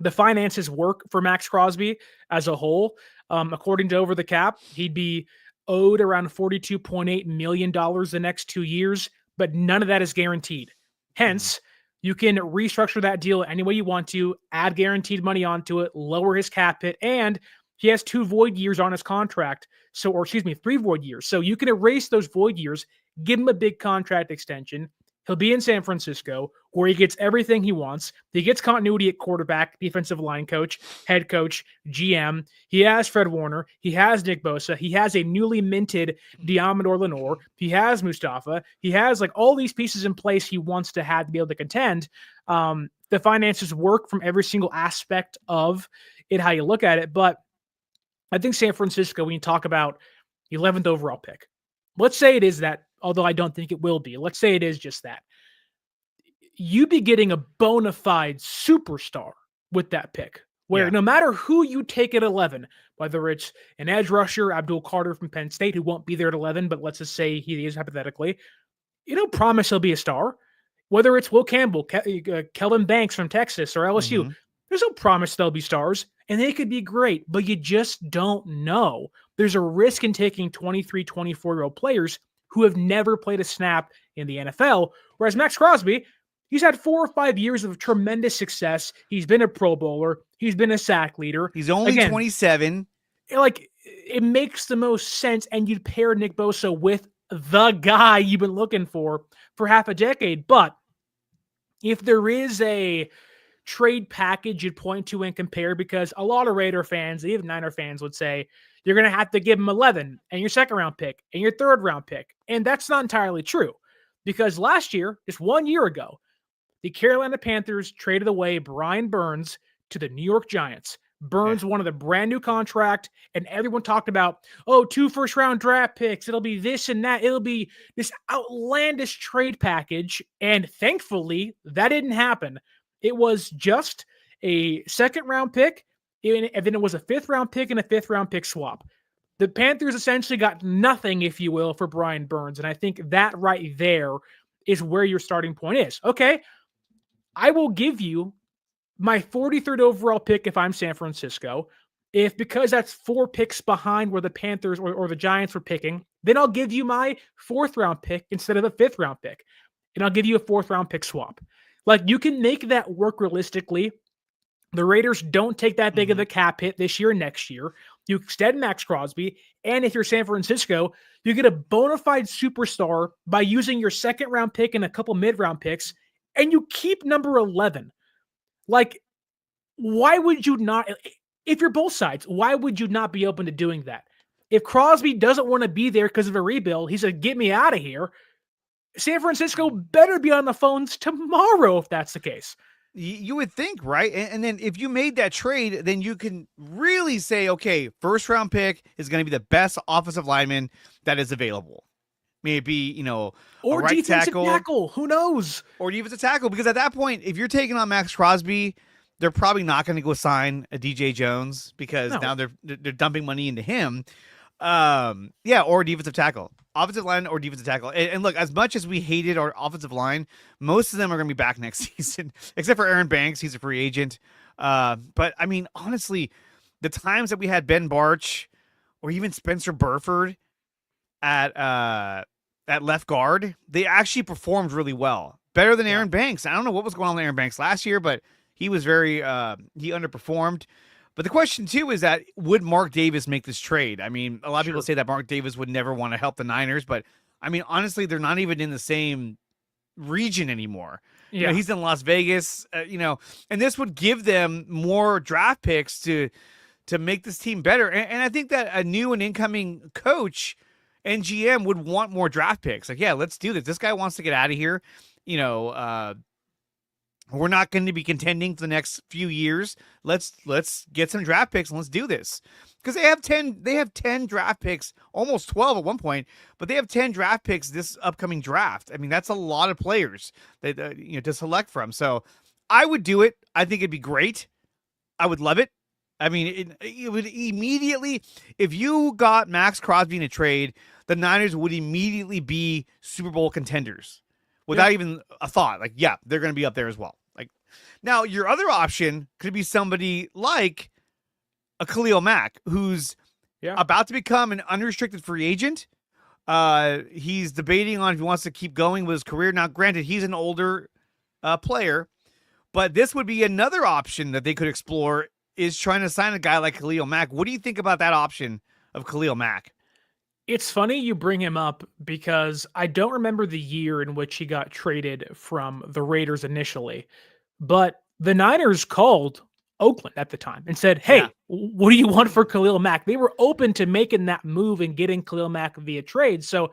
the finances work for Max Crosby as a whole. According to Over the Cap, he'd be owed around $42.8 million the next 2 years, but none of that is guaranteed. Hence, you can restructure that deal any way you want to, add guaranteed money onto it, lower his cap hit, and he has 2 void years on his contract. 3 void years. So you can erase those void years, give him a big contract extension. He'll be in San Francisco where he gets everything he wants. He gets continuity at quarterback, defensive line coach, head coach, GM. He has Fred Warner. He has Nick Bosa. He has a newly minted Diamador Lenore. He has Mustafa. He has like all these pieces in place he wants to have to be able to contend. The finances work from every single aspect of it, how you look at it. But I think San Francisco, when you talk about 11th overall pick, let's say it is that, although I don't think it will be. Let's say it is just that. You be getting a bona fide superstar with that pick, where no matter who you take at 11, whether it's an edge rusher, Abdul Carter from Penn State, who won't be there at 11, but let's just say he is hypothetically, you don't promise he'll be a star. Whether it's Will Campbell, Kelvin Banks from Texas or LSU, there's no promise they'll be stars, and they could be great, but you just don't know. There's a risk in taking 23, 24-year-old players who have never played a snap in the NFL, whereas Max Crosby, he's had 4 or 5 years of tremendous success. He's been a Pro Bowler. He's been a sack leader. He's only 27. Like, it makes the most sense, and you'd pair Nick Bosa with the guy you've been looking for half a decade. But if there is a trade package you'd point to and compare, because a lot of Raider fans, even Niner fans, would say you're going to have to give him 11 and your second round pick and your third round pick. And that's not entirely true, because last year, just 1 year ago, the Carolina Panthers traded away Brian Burns to the New York Giants. Burns wanted a brand new contract, and everyone talked about, 2 first-round draft picks. It'll be this and that. It'll be this outlandish trade package, and thankfully, that didn't happen. It was just a second-round pick, and then it was a 5th-round pick and a 5th-round pick swap. The Panthers essentially got nothing, if you will, for Brian Burns, and I think that right there is where your starting point is. Okay, I will give you my 43rd overall pick if I'm San Francisco. If because that's 4 picks behind where the Panthers or the Giants were picking, then I'll give you my 4th round pick instead of a 5th round pick. And I'll give you a 4th round pick swap. Like, you can make that work realistically. The Raiders don't take that big of a cap hit this year and next year. You extend Max Crosby. And if you're San Francisco, you get a bona fide superstar by using your 2nd round pick and a couple mid-round picks, and you keep number 11. Like, why would you not, if you're both sides, why would you not be open to doing that? If Crosby doesn't want to be there because of a rebuild, he said, get me out of here. San Francisco better be on the phones tomorrow if that's the case. You would think, right? And then if you made that trade, then you can really say, okay, 1st round pick is going to be the best offensive lineman that is available. Maybe, or right defensive tackle. Who knows? Or defensive tackle, because at that point, if you're taking on Max Crosby, they're probably not going to go sign a DJ Jones because now they're dumping money into him. Or defensive tackle, offensive line or defensive tackle. And look, as much as we hated our offensive line, most of them are going to be back next season, except for Aaron Banks. He's a free agent. But I mean, honestly, the times that we had Ben Barch or even Spencer Burford at left guard, they actually performed really well, better than Aaron Banks. I don't know what was going on with Aaron Banks last year, but he was he underperformed. But the question too is that, would Mark Davis make this trade? I mean, a lot of people say that Mark Davis would never want to help the Niners, but I mean, honestly, they're not even in the same region anymore. Yeah. He's in Las Vegas, and this would give them more draft picks to make this team better. And I think that a new and incoming coach and GM would want more draft picks. Like, yeah, let's do this. This guy wants to get out of here. We're not going to be contending for the next few years. Let's get some draft picks and let's do this. Because they have 10 draft picks, almost 12 at one point, but they have 10 draft picks this upcoming draft. I mean, that's a lot of players that to select from. So I would do it. I think it'd be great. I would love it. I mean, it would immediately, if you got Max Crosby in a trade, the Niners would immediately be Super Bowl contenders without even a thought. Like, yeah, they're going to be up there as well. Like, now your other option could be somebody like a Khalil Mack, who's about to become an unrestricted free agent. He's debating on if he wants to keep going with his career. Now, granted, he's an older player, but this would be another option that they could explore, is trying to sign a guy like Khalil Mack. What do you think about that option of Khalil Mack? It's funny you bring him up because I don't remember the year in which he got traded from the Raiders initially, but the Niners called Oakland at the time and said, Yeah. "Hey, what do you want for Khalil Mack?" They were open to making that move and getting Khalil Mack via trade. So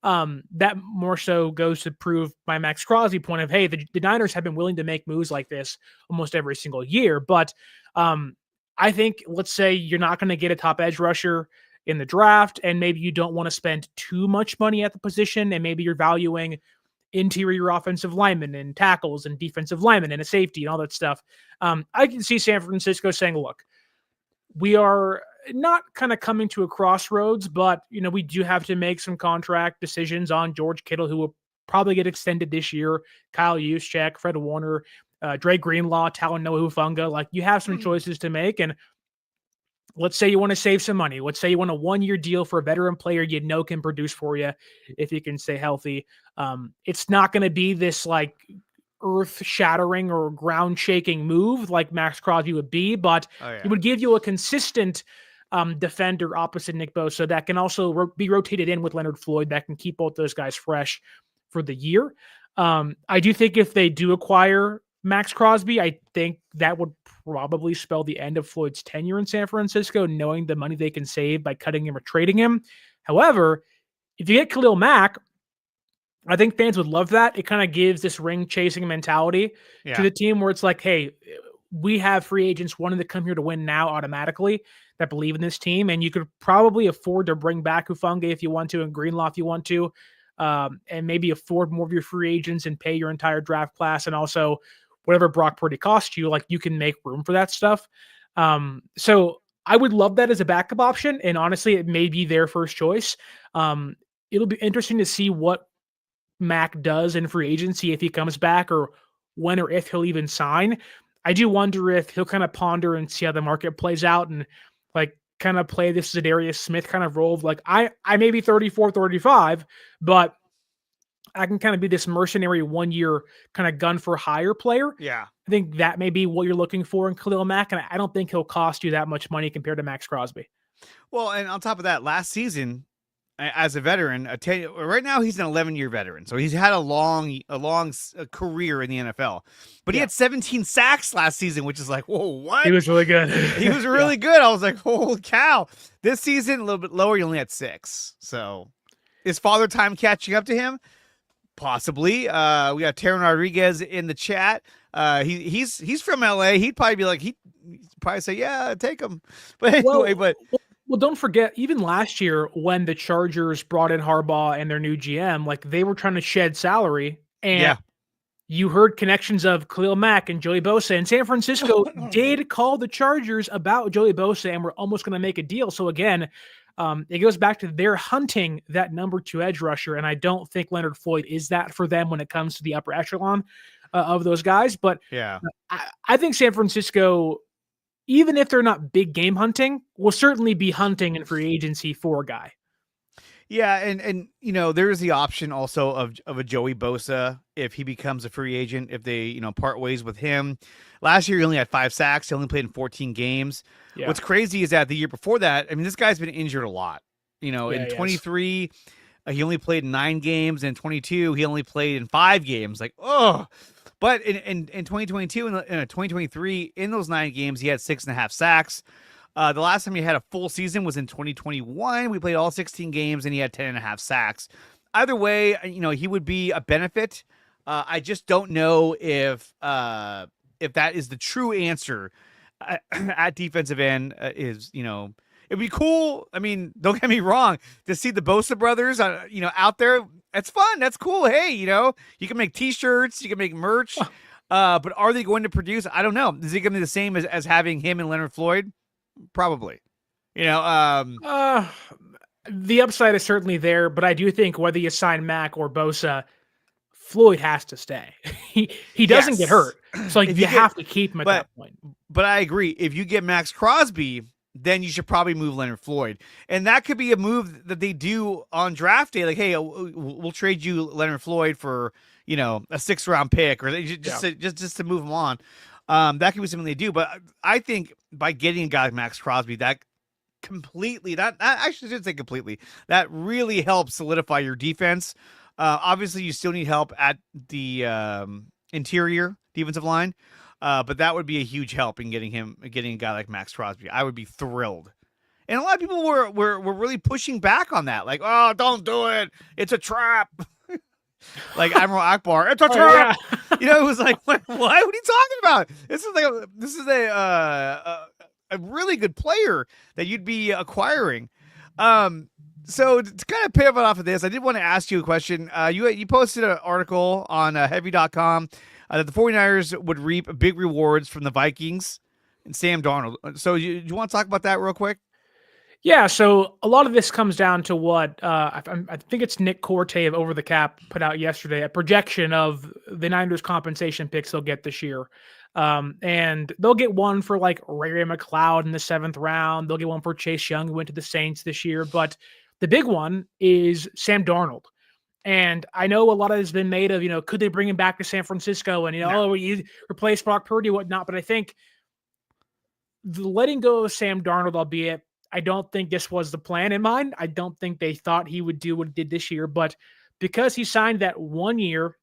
that more so goes to prove my Max Crosby point of, hey, the Niners have been willing to make moves like this almost every single year. But I think, let's say you're not going to get a top edge rusher in the draft, and maybe you don't want to spend too much money at the position, and maybe you're valuing interior offensive linemen and tackles and defensive linemen and a safety and all that stuff. I can see San Francisco saying, look, we are not kind of coming to a crossroads, but we do have to make some contract decisions on George Kittle, who will probably get extended this year, Kyle Juszczyk, Fred Warner, Dre Greenlaw, Talanoa Hufanga. Like, you have some choices to make, and let's say you want to save some money. Let's say you want a 1-year deal for a veteran player can produce for you if he can stay healthy. It's not going to be this like earth-shattering or ground-shaking move like Max Crosby would be, but it would give you a consistent defender opposite Nick Bosa that can also be rotated in with Leonard Floyd that can keep both those guys fresh for the year. I do think if they do acquire Max Crosby, I think that would probably spell the end of Floyd's tenure in San Francisco, knowing the money they can save by cutting him or trading him. However, if you get Khalil Mack, I think fans would love that. It kind of gives this ring chasing mentality to the team where it's like, hey, we have free agents wanting to come here to win now automatically that believe in this team. And you could probably afford to bring back Hufanga if you want to, and Greenlaw if you want to, and maybe afford more of your free agents and pay your entire draft class. And also whatever Brock Purdy cost you, like, you can make room for that stuff. So I would love that as a backup option. And honestly, it may be their first choice. It'll be interesting to see what Mac does in free agency, if he comes back, or when or if he'll even sign. I do wonder if he'll kind of ponder and see how the market plays out and like kind of play this Zadarius Smith kind of role of like, I may be 34, 35, but I can kind of be this mercenary 1-year kind of gun for hire player. Yeah. I think that may be what you're looking for in Khalil Mack, and I don't think he'll cost you that much money compared to Max Crosby. Well, and on top of that, last season, as a veteran, right now he's an 11-year veteran, so he's had a long career in the NFL. But he had 17 sacks last season, which is like, whoa, what? He was really good. He was really good. I was like, holy cow! This season a little bit lower. He only had 6. So, is Father Time catching up to him? Possibly. We got Taron Rodriguez in the chat. He's from LA. He'd probably be like, he'd probably say, yeah, take him. But anyway, Well, don't forget, even last year when the Chargers brought in Harbaugh and their new GM, like, they were trying to shed salary, and you heard connections of Khalil Mack and Joey Bosa, and San Francisco did call the Chargers about Joey Bosa and were almost going to make a deal. So again, it goes back to they're hunting that number 2 edge rusher, and I don't think Leonard Floyd is that for them when it comes to the upper echelon of those guys. But I think San Francisco, even if they're not big game hunting, will certainly be hunting in free agency for a guy. Yeah, and there's the option also of a Joey Bosa if he becomes a free agent, if they part ways with him. Last year he only had 5 sacks. He only played in 14 games. Yeah. What's crazy is that the year before that, I mean, this guy's been injured a lot. In 23, he only played 9 games. In 22, he only played in 5 games. Like, oh. But in 2022 and 2023, in those 9 games, he had 6.5 sacks. The last time he had a full season was in 2021. We played all 16 games, and he had 10.5 sacks. Either way, he would be a benefit. I just don't know if that is the true answer at defensive end. It'd be cool. I mean, don't get me wrong, to see the Bosa brothers, out there. That's fun. That's cool. Hey, you can make T-shirts, you can make merch, but are they going to produce? I don't know. Is it going to be the same as having him and Leonard Floyd? Probably. The upside is certainly there, but I do think whether you sign Mack or Bosa, Floyd has to stay. He doesn't get hurt, so you have to keep him at that point. But I agree. If you get Max Crosby, then you should probably move Leonard Floyd. And that could be a move that they do on draft day. Like, hey, we'll trade you Leonard Floyd for, a 6th-round pick, or just to move him on. That could be something they do. But I think by getting a guy like Max Crosby, that completely, that actually didn't say completely. That really helps solidify your defense. Obviously, you still need help at the interior defensive line, but that would be a huge help in getting a guy like Max Crosby. I would be thrilled. And a lot of people were really pushing back on that, like, "Oh, don't do it! It's a trap." Like Admiral Akbar, it's a trap. Yeah. It was like, what are you talking about? This is a really good player that you'd be acquiring. So to kind of pivot off of this, I did want to ask you a question. You posted an article on heavy.com that the 49ers would reap big rewards from the Vikings and Sam Darnold. So you want to talk about that real quick? Yeah, so a lot of this comes down to what I think it's Nick Corte of Over the Cap put out yesterday, a projection of the Niners compensation picks they'll get this year. And they'll get one for like Ray McLeod in the 7th round. They'll get one for Chase Young, who went to the Saints this year. But the big one is Sam Darnold. And I know a lot of it has been made of, could they bring him back to San Francisco and, you replace Brock Purdy, whatnot. But I think the letting go of Sam Darnold, albeit I don't think this was the plan in mind. I don't think they thought he would do what he did this year, but because he signed that 1 year,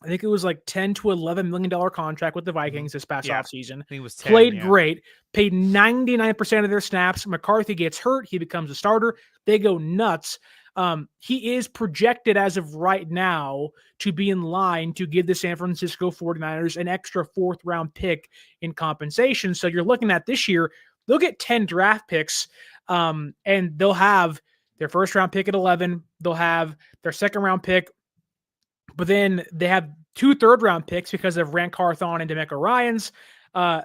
I think it was like $10 to $11 million contract with the Vikings this past offseason. I think it was 10, played great, paid 99% of their snaps. McCarthy gets hurt. He becomes a starter. They go nuts. He is projected as of right now to be in line to give the San Francisco 49ers an extra 4th round pick in compensation. So you're looking at this year, they'll get 10 draft picks, and they'll have their 1st round pick at 11. They'll have their 2nd round pick, but then they have 2 3rd round picks because of Rand Carthon and DeMeco Ryans.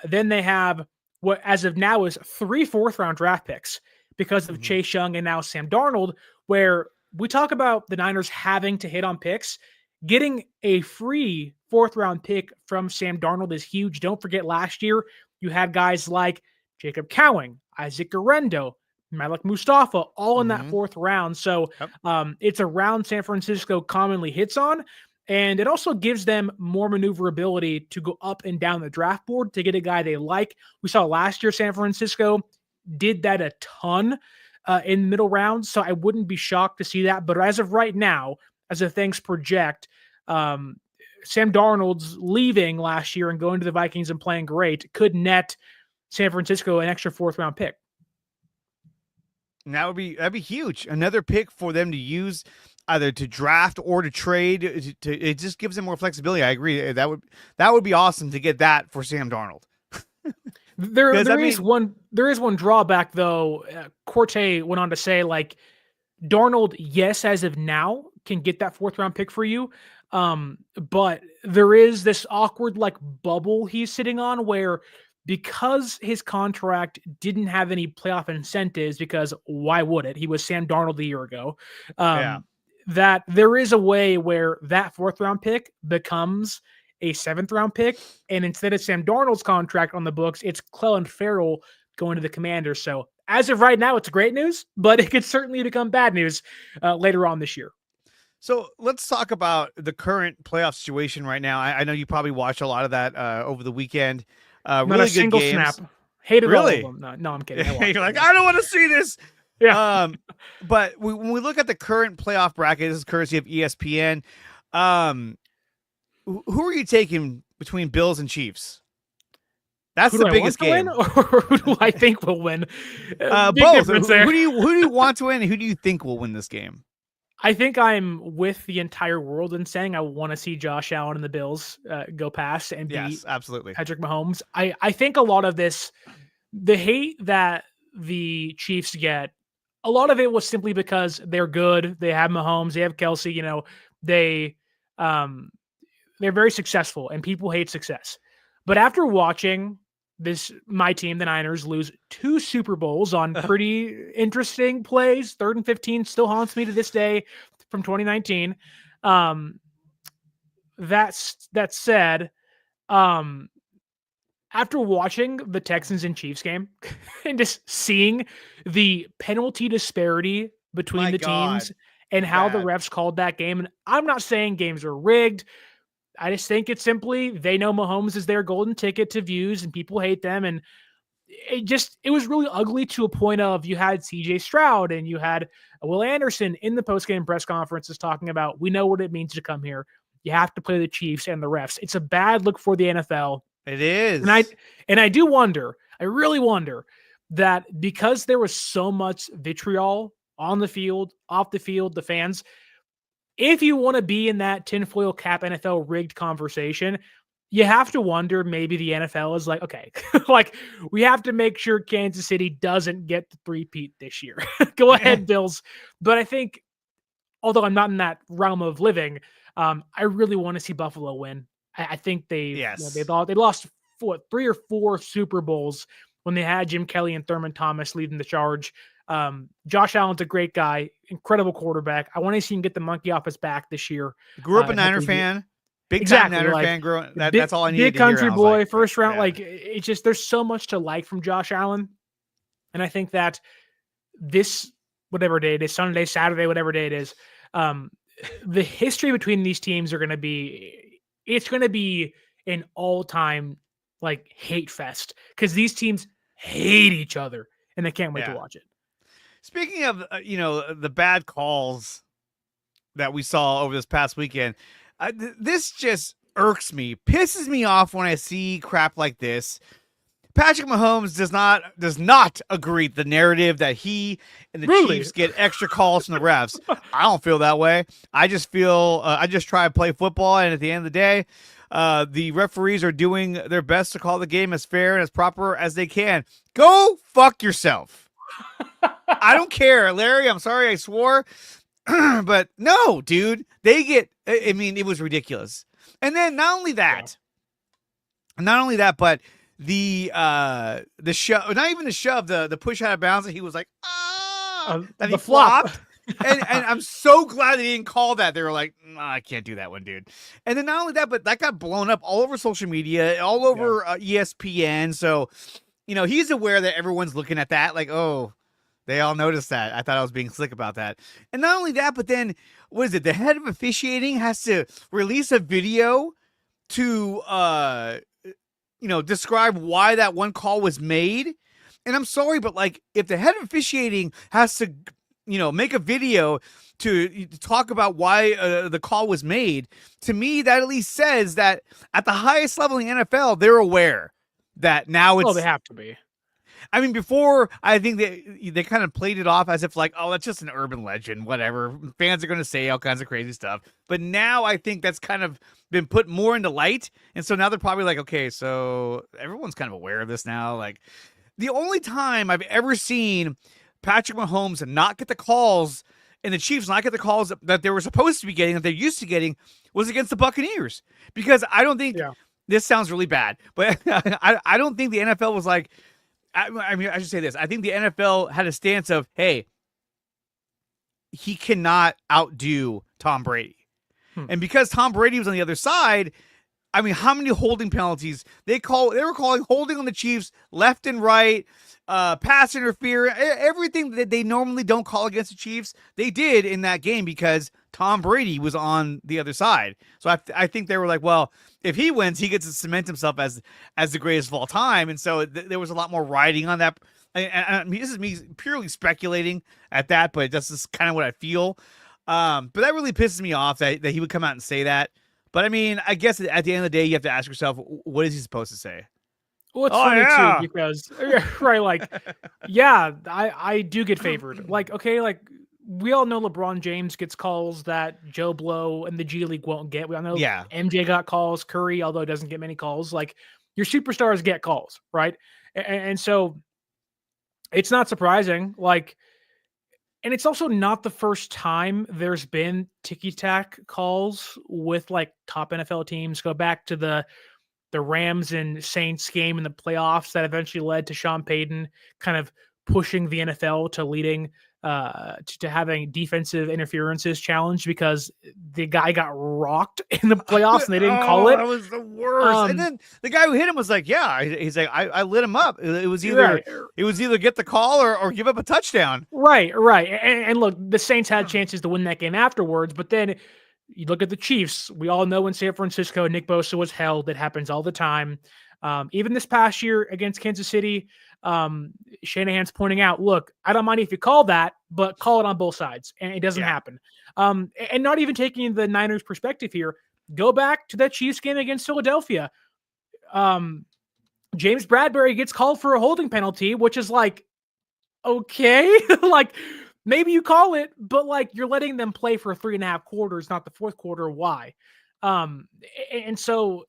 Then they have what, as of now, is 3 4th round draft picks because of Chase Young and now Sam Darnold, where we talk about the Niners having to hit on picks. Getting a free 4th round pick from Sam Darnold is huge. Don't forget last year, you had guys like Jacob Cowing, Isaac Guerrero, Malik Mustafa, all in that 4th round. So it's a round San Francisco commonly hits on, and it also gives them more maneuverability to go up and down the draft board to get a guy they like. We saw last year San Francisco did that a ton in the middle rounds, so I wouldn't be shocked to see that. But as of right now, as the things project, Sam Darnold's leaving last year and going to the Vikings and playing great could net San Francisco an extra 4th round pick. And that'd be huge. Another pick for them to use either to draft or to trade. It just gives them more flexibility. I agree. That would be awesome to get that for Sam Darnold. There is one drawback though. Corte went on to say, like, Darnold, yes, as of now, can get that 4th round pick for you. But there is this awkward like bubble he's sitting on where, because his contract didn't have any playoff incentives, because why would it? He was Sam Darnold a year ago. That there is a way where that 4th round pick becomes a 7th round pick. And instead of Sam Darnold's contract on the books, it's Clelin Ferrell going to the Commanders. So as of right now, it's great news, but it could certainly become bad news later on this year. So let's talk about the current playoff situation right now. I know you probably watched a lot of that over the weekend. Not really a single good games. snap. Hated Really? all of them. No, I'm kidding. You're like, I don't want to see this. Yeah. But when we look at the current playoff bracket, this is courtesy of ESPN. Who are you taking between Bills and Chiefs? That's who the do biggest I want game. to win, or who do I think will win? Big Both. difference there. Who do you want to win? And who do you think will win this game? I think I'm with the entire world in saying I want to see Josh Allen and the Bills go past and beat absolutely Patrick Mahomes. I think a lot of this, the hate that the Chiefs get, a lot of it was simply because they're good. They have Mahomes, they have Kelsey. They're very successful, and people hate success. But after watching my team, the Niners, lose 2 Super Bowls on pretty interesting plays, 3rd and 15 still haunts me to this day from 2019. That said, after watching the Texans and Chiefs game and just seeing the penalty disparity between teams and how the refs called that game, and I'm not saying games are rigged. I just think it's simply they know Mahomes is their golden ticket to views and people hate them. And it was really ugly to a point of you had CJ Stroud and you had Will Anderson in the postgame press conferences talking about, we know what it means to come here. You have to play the Chiefs and the refs. It's a bad look for the NFL. It is. And I do wonder, I really wonder that because there was so much vitriol on the field, off the field, the fans, if you want to be in that tinfoil cap NFL rigged conversation, you have to wonder maybe the NFL is like, okay, like we have to make sure Kansas City doesn't get the three-peat this year. Go ahead, Bills. But I think, although I'm not in that realm of living, I really want to see Buffalo win. I think they lost 3 or 4 Super Bowls when they had Jim Kelly and Thurman Thomas leading the charge. Josh Allen's a great guy, incredible quarterback. I want to see him get the monkey off his back this year. Grew up a Niner fan. Big time Niner fan. That's all I needed to hear. Big country boy, first round. Like, it's just, there's so much to like from Josh Allen. And I think that this, whatever day it is, Sunday, Saturday, whatever day it is, the history between these teams it's going to be an all-time like hate fest because these teams hate each other and they can't wait to watch it. Speaking of, the bad calls that we saw over this past weekend, this just irks me, pisses me off when I see crap like this. Patrick Mahomes does not agree with the narrative that he and the Chiefs get extra calls from the refs. I don't feel that way. I just feel I just try to play football, and at the end of the day, the referees are doing their best to call the game as fair and as proper as they can. Go fuck yourself. I don't care, Larry. I'm sorry I swore. But no, dude, it was ridiculous. And then not only that, but the shove, not even the shove, the push out of bounds, and he was like, and he flopped. and I'm so glad they didn't call that. They were like, I can't do that one, dude. And then not only that, but that got blown up all over social media, all over ESPN. So, he's aware that everyone's looking at that like, oh, they all noticed that. I thought I was being slick about that. And not only that, but then, what is it? The head of officiating has to release a video to, describe why that one call was made. And I'm sorry, but like, if the head of officiating has to, make a video to talk about why the call was made, to me, that at least says that at the highest level in the NFL, they're aware that now it's... Oh, they have to be. I mean, before, I think they kind of played it off as if like, oh, that's just an urban legend, whatever. Fans are going to say all kinds of crazy stuff. But now I think that's kind of been put more into light. And so now they're probably like, okay, so everyone's kind of aware of this now. Like, the only time I've ever seen Patrick Mahomes not get the calls and the Chiefs not get the calls that they were supposed to be getting, that they're used to getting, was against the Buccaneers. Because I don't think, this sounds really bad, but I don't think the NFL was like, I mean, I should say this. I think the NFL had a stance of, hey, he cannot outdo Tom Brady. And because Tom Brady was on the other side, I mean, how many holding penalties they were calling holding on the Chiefs left and right, pass interference, everything that they normally don't call against the Chiefs, they did in that game because Tom Brady was on the other side. So I think they were like, well, if he wins, he gets to cement himself as the greatest of all time. And so there was a lot more riding on that. I mean, this is me purely speculating at that, but that's just kind of what I feel. But that really pisses me off that he would come out and say that. But I mean, I guess at the end of the day, you have to ask yourself, what is he supposed to say? Well, it's funny too, because right, like, I do get favored. Like, okay, like we all know LeBron James gets calls that Joe Blow and the G League won't get. We all know MJ got calls, Curry, although doesn't get many calls. Like, your superstars get calls, right? And so it's not surprising. Like, and it's also not the first time there's been ticky-tack calls with like top NFL teams. Go back to the Rams and Saints game in the playoffs that eventually led to Sean Payton kind of pushing the NFL to leading to having defensive interferences challenged because the guy got rocked in the playoffs and they didn't call it. That was the worst. And then the guy who hit him was like, he's like, I lit him up. It was either get the call or give up a touchdown. Right. And look, the Saints had chances to win that game afterwards, but then you look at the Chiefs. We all know in San Francisco, Nick Bosa was held. It happens all the time. Even this past year against Kansas City, Shanahan's pointing out, look, I don't mind if you call that, but call it on both sides. And it doesn't happen. And not even taking the Niners perspective here, go back to that Chiefs game against Philadelphia. James Bradbury gets called for a holding penalty, which is like, okay, like maybe you call it, but like you're letting them play for 3.5 quarters, not the fourth quarter. Why? And so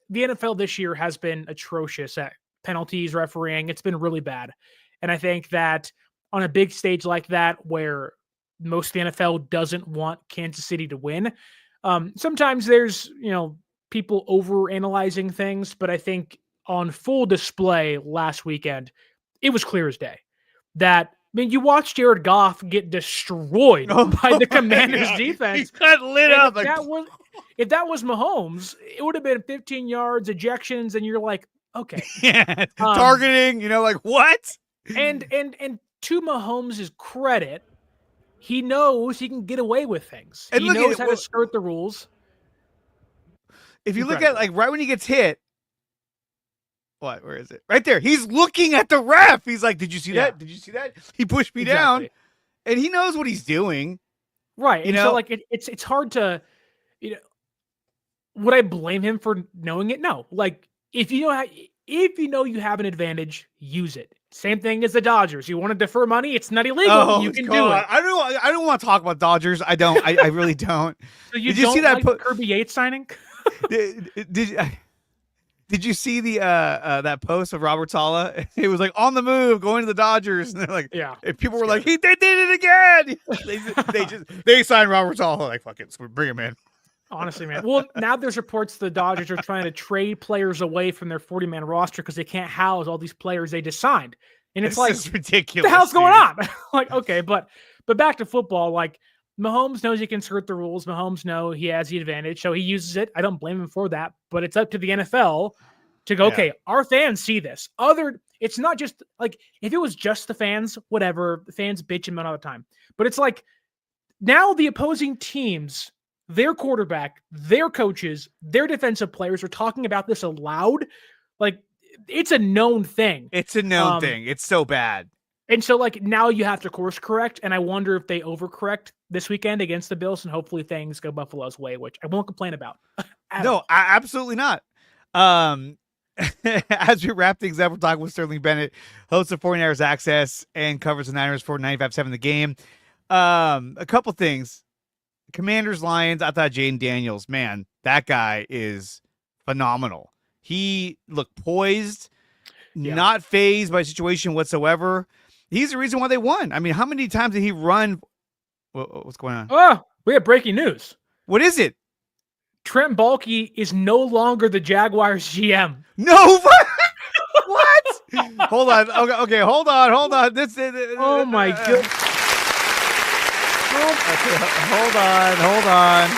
the NFL this year has been atrocious at penalties, refereeing. It's been really bad. And I think that on a big stage like that, where most of the NFL doesn't want Kansas City to win, sometimes there's, people over analyzing things, but I think on full display last weekend, it was clear as day that, you watched Jared Goff get destroyed by the Commanders' defense. He got lit up. If that was Mahomes, it would have been 15 yards, ejections, and you're like, okay. Yeah, targeting, like what? And to Mahomes' credit, he knows he can get away with things. And he knows how to skirt the rules. If you look at right when he gets hit, where is it? Right there. He's looking at the ref. He's like, did you see that? Did you see that? He pushed me down. And he knows what he's doing. Right. So it's hard to, would I blame him for knowing it? No. Like if you know you have an advantage, use it. Same thing as the Dodgers. You want to defer money? It's not illegal. You can do it. I don't want to talk about Dodgers. I don't. I really don't. So did you see that Kirby Yates signing? Did you see the that post of Robert Saleh? It was like on the move, going to the Dodgers, and they're like, and people were like, they did it again. they signed Robert Saleh, like, fuck it, bring him in. Honestly, man. Well, now there's reports the Dodgers are trying to trade players away from their 40-man roster because they can't house all these players they just signed, and it's like ridiculous. What the hell's going on? Like, okay, but back to football, like. Mahomes knows he can skirt the rules. Mahomes knows he has the advantage, so he uses it. I don't blame him for that, but it's up to the NFL to go, okay, our fans see this. It's not just like, if it was just the fans, whatever, the fans bitch him all the time. But it's like, now the opposing teams, their quarterback, their coaches, their defensive players are talking about this aloud. Like, it's a known thing. It's a known thing. It's so bad. And so, like, now you have to course correct, and I wonder if they overcorrect this weekend against the Bills, and hopefully things go Buffalo's way, which I won't complain about. No, absolutely not. As we wrap things up, we're talking with Sterling Bennett, host of 49ers Access, and covers the Niners for 95.7 The Game. A couple things. Commanders, Lions, I thought Jaden Daniels, man, that guy is phenomenal. He looked poised, not fazed by situation whatsoever. He's the reason why they won. I mean, how many times did he run? What's going on? Oh, we have breaking news. What is it? Trent Baalke is no longer the Jaguars GM. No, what? Hold on. Okay, hold on. This. Oh my god. Hold on.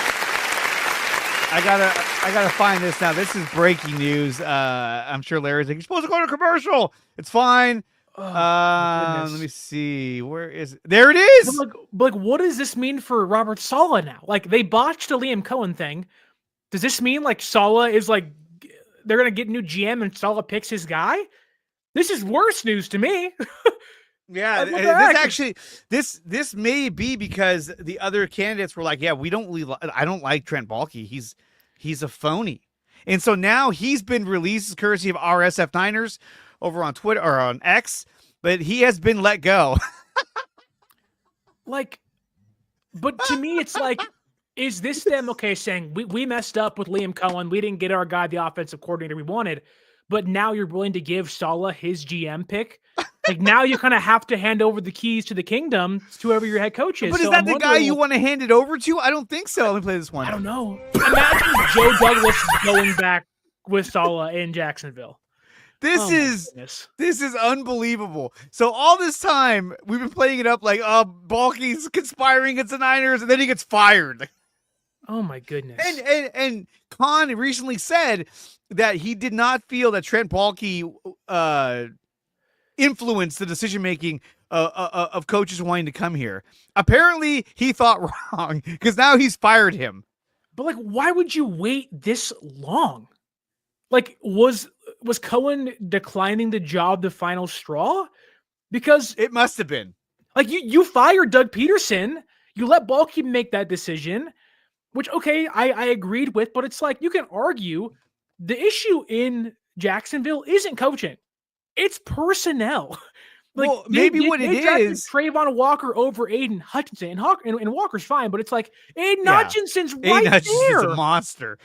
I gotta find this now. This is breaking news. I'm sure Larry's like, you're supposed to go to commercial. It's fine. Let me see. Where is it? There it is. But what does this mean for Robert Saleh now? Like, they botched the Liam Cohen thing. Does this mean like Saleh is like, they're gonna get a new GM and Saleh picks his guy? This is worse news to me. Yeah, this may be because the other candidates were like, yeah, I don't like Trent Baalke. He's a phony. And so now he's been released courtesy of RSF Niners over on Twitter or on X, but he has been let go. But to me, it's like, is this them, saying we messed up with Liam Cohen, we didn't get our guy the offensive coordinator we wanted, but now you're willing to give Saleh his GM pick? Like, now you kind of have to hand over the keys to the kingdom to whoever your head coach is. But is that the guy you want to hand it over to? I don't think so. Let me play this one. I don't know. Imagine Joe Douglas going back with Saleh in Jacksonville. This is unbelievable. So all this time we've been playing it up like, Baalke's conspiring against the Niners, and then he gets fired. Oh my goodness. And Khan recently said that he did not feel that Trent Baalke influenced the decision making of coaches wanting to come here. Apparently, he thought wrong because now he's fired him. But like, why would you wait this long? Like, was was Cohen declining the job the final straw? Because It must have been. like you fired Doug Peterson, you let Baalke make that decision, which okay, I agreed with, but it's like you can argue the issue in Jacksonville isn't coaching, it's personnel. Like Well, maybe what it drafted is- Trayvon Walker over Aiden Hutchinson, and Walker's fine, but it's like Aiden Yeah. Hutchinson's Aiden right Hutchinson's there. a monster.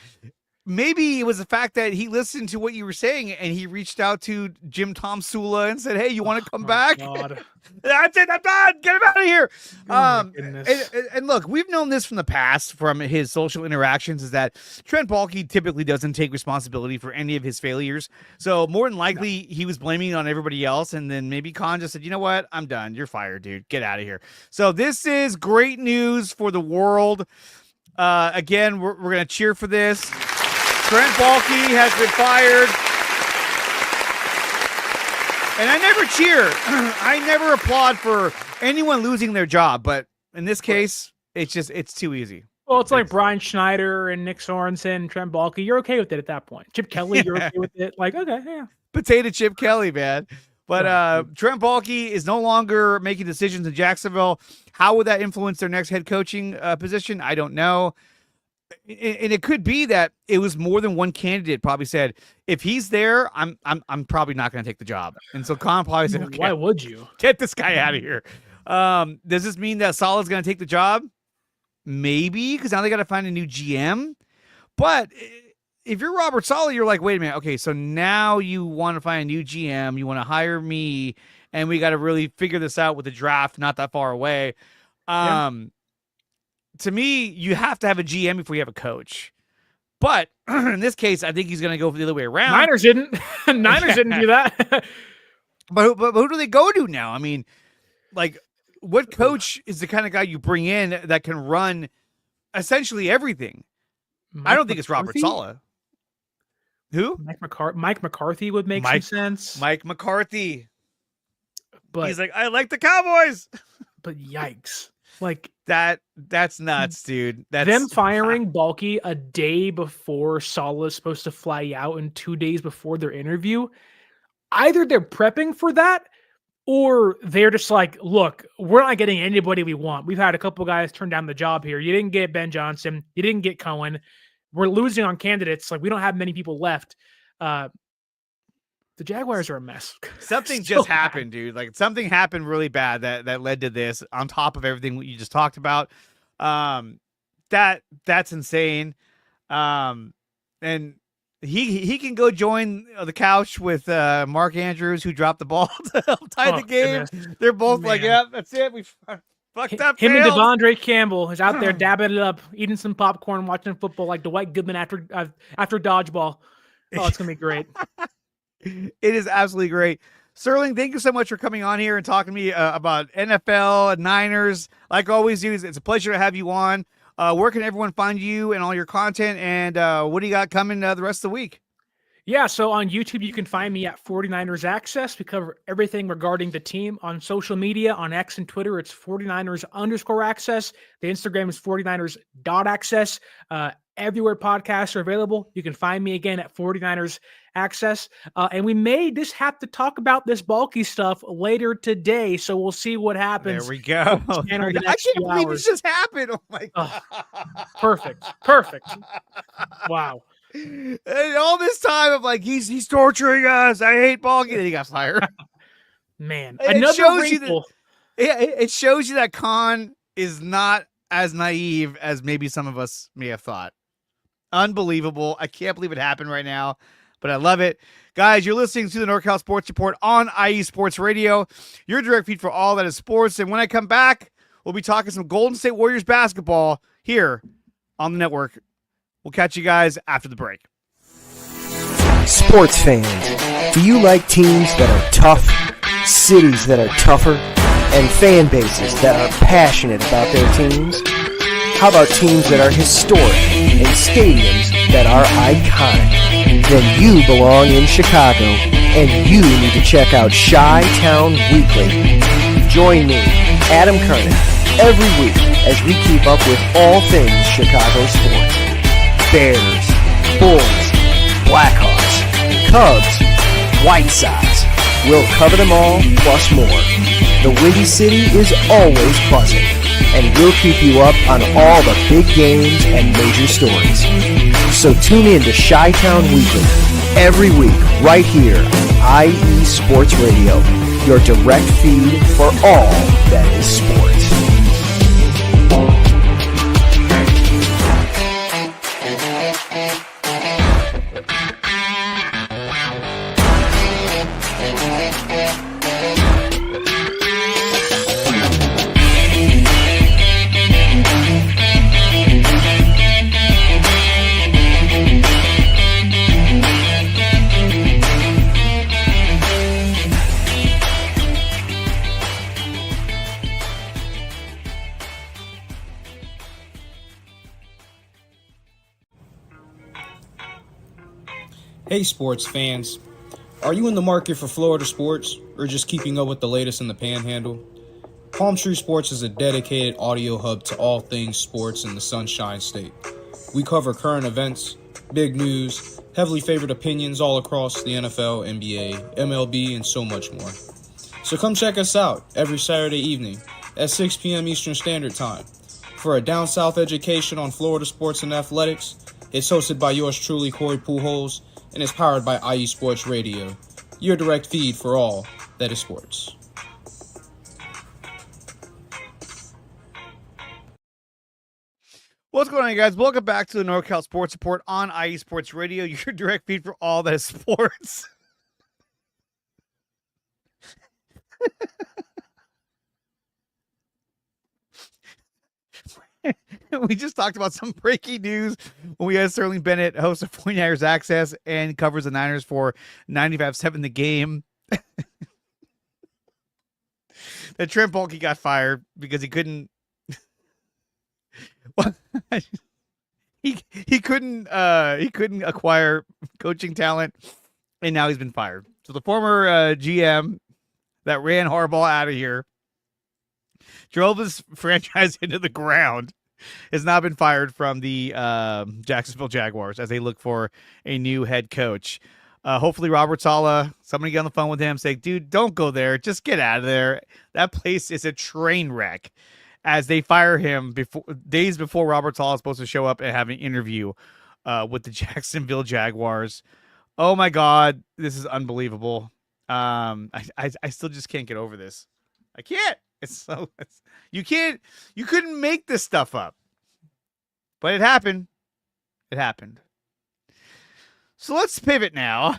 Maybe it was the fact that he listened to what you were saying and he reached out to Jim Tomsula and said, "Hey, you want to come back?" God. That's it. I'm done. Get him out of here. Oh my goodness. And look, we've known this from the past, from his social interactions, is that Trent Baalke typically doesn't take responsibility for any of his failures. So more than likely, he was blaming it on everybody else. And then maybe Khan just said, "You know what? I'm done. You're fired, dude. Get out of here." So this is great news for the world. Again, we're going to cheer for this. Trent Baalke has been fired. And I never cheer. I never applaud for anyone losing their job. But in this case, it's too easy. Well, it's like Brian Schneider and Nick Sorensen, Trent Baalke. You're okay with it at that point. Chip Kelly, you're okay with it. Like, okay, yeah. Potato chip Kelly, man. But Trent Baalke is no longer making decisions in Jacksonville. How would that influence their next head coaching position? I don't know. And it could be that it was more than one candidate probably said, if he's there, I'm probably not going to take the job. And so Khan probably said, okay, Why would you? get this guy out of here. Does this mean that Salah's going to take the job? Maybe, because now they got to find a new GM. But if you're Robert Saleh, you're like, wait a minute. Okay, so now you want to find a new GM. You want to hire me, and we got to really figure this out with the draft not that far away. To me, you have to have a GM before you have a coach. But in this case, I think he's going to go the other way around. Niners didn't. Niners didn't do that. But who do they go to now? I mean, like, what coach is the kind of guy you bring in that can run essentially everything? I don't think it's Robert Saleh. Who? Mike McCarthy would make some sense. Mike McCarthy. But He's like, I like the Cowboys. But yikes. Like that's nuts, dude. That's them firing Baalke a day before Saleh is supposed to fly out and 2 days before their interview. Either they're prepping for that, or they're just like, look, we're not getting anybody we want. We've had a couple guys turn down the job here. You didn't get Ben Johnson. You didn't get Cohen. We're losing on candidates. Like, we don't have many people left. The Jaguars are a mess. Something just happened, dude. Like, something happened really bad that led to this on top of everything you just talked about. That's insane. And he can go join the couch with Mark Andrews, who dropped the ball to help tie the game. Goodness. They're both like, Man. yeah, that's it. We fucked up. Him and failed. Devondre Campbell is out there dabbing it up, eating some popcorn, watching football like Dwight Goodman after dodgeball. Oh, it's gonna be great. It is absolutely great. Sterling, thank you so much for coming on here and talking to me about NFL and Niners. Like always, dude, it's a pleasure to have you on. Where can everyone find you and all your content? And what do you got coming the rest of the week? Yeah, so on YouTube, you can find me at 49ers Access. We cover everything regarding the team. On social media, on X and Twitter, it's 49ers_access. The Instagram is 49ers.access. Everywhere podcasts are available, you can find me again at 49ers Access. And we may just have to talk about this Baalke stuff later today, so we'll see what happens. There we go. I I can't believe this just happened. Oh, my God. Perfect. Wow. And all this time of like, he's torturing us. I hate Baalke. Then he got fired. Man, It another shows you wrinkle. It shows you that Khan is not as naive as maybe some of us may have thought. Unbelievable. I can't believe it happened right now, but I love it. Guys, you're listening to the NorCal Sports Report on IE Sports Radio, your direct feed for all that is sports. And when I come back, we'll be talking some Golden State Warriors basketball here on the network. We'll catch you guys after the break. Sports fans, do you like teams that are tough, cities that are tougher, and fan bases that are passionate about their teams? How about teams that are historic and stadiums that are iconic? Then you belong in Chicago, and you need to check out Chi-Town Weekly. Join me, Adam Kernan, every week as we keep up with all things Chicago sports. Bears, Bulls, Blackhawks, Cubs, White Sox. We'll cover them all, plus more. The Windy City is always buzzing, and we'll keep you up on all the big games and major stories. So tune in to Chi-Town Weekly every week right here on IE Sports Radio, your direct feed for all that is sports. Hey sports fans, are you in the market for Florida sports or just keeping up with the latest in the Panhandle? Palm Tree Sports is a dedicated audio hub to all things sports in the Sunshine State. We cover current events, big news, heavily favored opinions all across the NFL, NBA, MLB, and so much more. So come check us out every Saturday evening at 6 p.m. Eastern Standard Time. For a down south education on Florida sports and athletics, it's hosted by yours truly, Corey Pujols, and is powered by IE Sports Radio, your direct feed for all that is sports. What's going on, you guys? Welcome back to the NorCal Sports Report on IE Sports Radio, your direct feed for all that is sports. We just talked about some breaking news when we had Sterling Bennett, host of 49ers Access, and covers the Niners for 95.7 The Game. That Trent Baalke got fired because he couldn't. he couldn't acquire coaching talent, and now he's been fired. So the former GM that ran Harbaugh out of here, drove his franchise into the ground, has now been fired from the Jacksonville Jaguars as they look for a new head coach. Hopefully Robert Saleh, somebody get on the phone with him, say, dude, don't go there. Just get out of there. That place is a train wreck, as they fire him days before Robert Saleh is supposed to show up and have an interview with the Jacksonville Jaguars. Oh my God, this is unbelievable. I still just can't get over this. I can't. You couldn't make this stuff up, but it happened. It happened. So let's pivot now,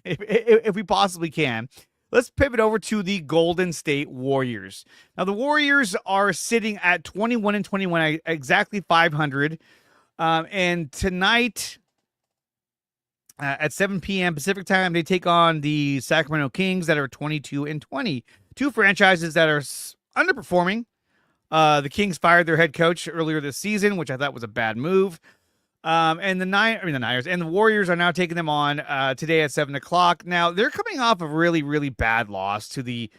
if we possibly can. Let's pivot over to the Golden State Warriors. Now, the Warriors are sitting at 21-21, exactly 500. And tonight at 7 p.m. Pacific time, they take on the Sacramento Kings that are 22-20. Two franchises that are underperforming. The Kings fired their head coach earlier this season, which I thought was a bad move. And the Niners and the Warriors are now taking them on today at 7:00. Now they're coming off a really, really bad loss to the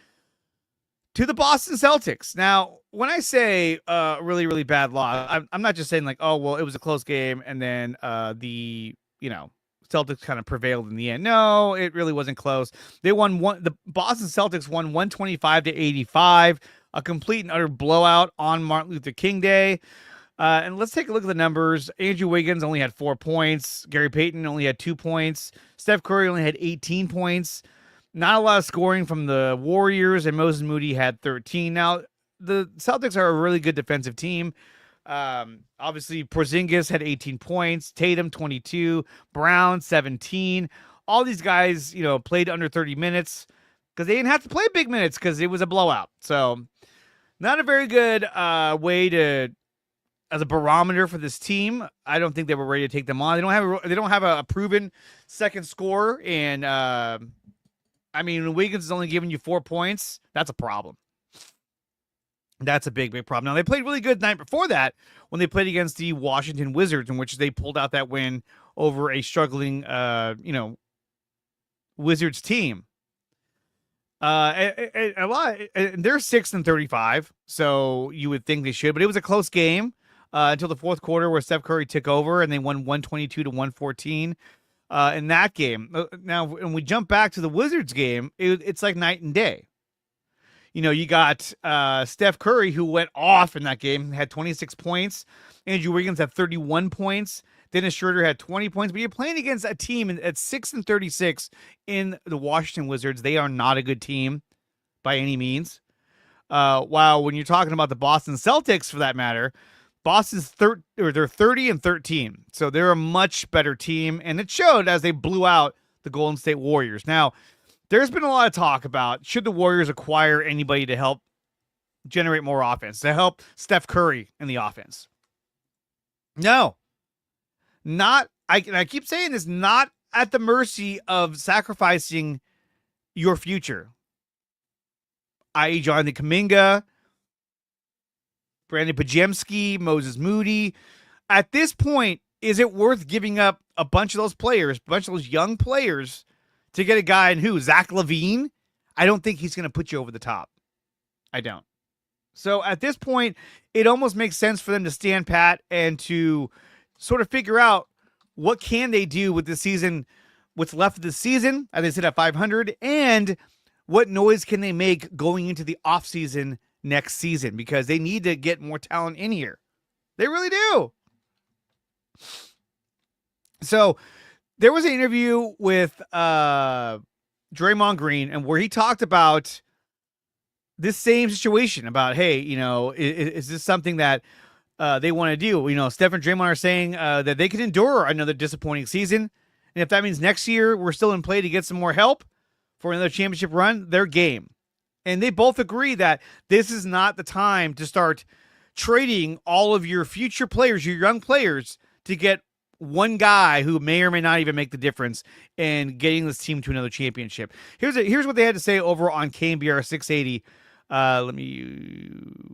Boston Celtics. Now, when I say really, really bad loss, I'm not just saying like, oh well, it was a close game and then the Celtics kind of prevailed in the end. No, it really wasn't close. They won the Boston Celtics won 125-85, a complete and utter blowout on Martin Luther King Day. And let's take a look at the numbers. Andrew Wiggins only had 4 points. Gary Payton only had 2 points. Steph Curry only had 18 points. Not a lot of scoring from the Warriors, and Moses Moody had 13. Now, the Celtics are a really good defensive team. Obviously, Porzingis had 18 points. Tatum, 22. Brown, 17. All these guys, played under 30 minutes because they didn't have to play big minutes because it was a blowout. So, not a very good way as a barometer for this team. I don't think they were ready to take them on. They don't have a proven second scorer, and when Wiggins is only giving you 4 points, that's a problem. That's a big, big problem. Now, they played really good the night before that when they played against the Washington Wizards, in which they pulled out that win over a struggling, Wizards team. And they're 6-35, so you would think they should, but it was a close game until the fourth quarter where Steph Curry took over and they won 122-114. in that game. Now, when we jump back to the Wizards game, it's like night and day. You got Steph Curry, who went off in that game, had 26 points. Andrew Wiggins had 31 points. Dennis Schroeder had 20 points. But you're playing against a team at 6-36 in the Washington Wizards. They are not a good team by any means. While when you're talking about the Boston Celtics, for that matter, Boston's they're 30-13. So they're a much better team. And it showed as they blew out the Golden State Warriors. Now, there's been a lot of talk about should the Warriors acquire anybody to help generate more offense, to help Steph Curry in the offense. No, not. I keep saying this, not at the mercy of sacrificing your future, i.e. Jonathan Kuminga, Brandon Pajemski, Moses Moody. At this point, is it worth giving up a bunch of those players, a bunch of those young players, to get a guy in who? Zach LaVine? I don't think he's going to put you over the top. I don't. So at this point, it almost makes sense for them to stand pat and to sort of figure out what can they do with the season, what's left of the season, as they sit at 500, and what noise can they make going into the offseason next season, because they need to get more talent in here. They really do. So there was an interview with Draymond Green, and where he talked about this same situation about, hey, is this something that they want to do? Steph and Draymond are saying that they can endure another disappointing season. And if that means next year we're still in play to get some more help for another championship run, they're game. And they both agree that this is not the time to start trading all of your future players, your young players, to get one guy who may or may not even make the difference in getting this team to another championship. Here's what they had to say over on KNBR 680.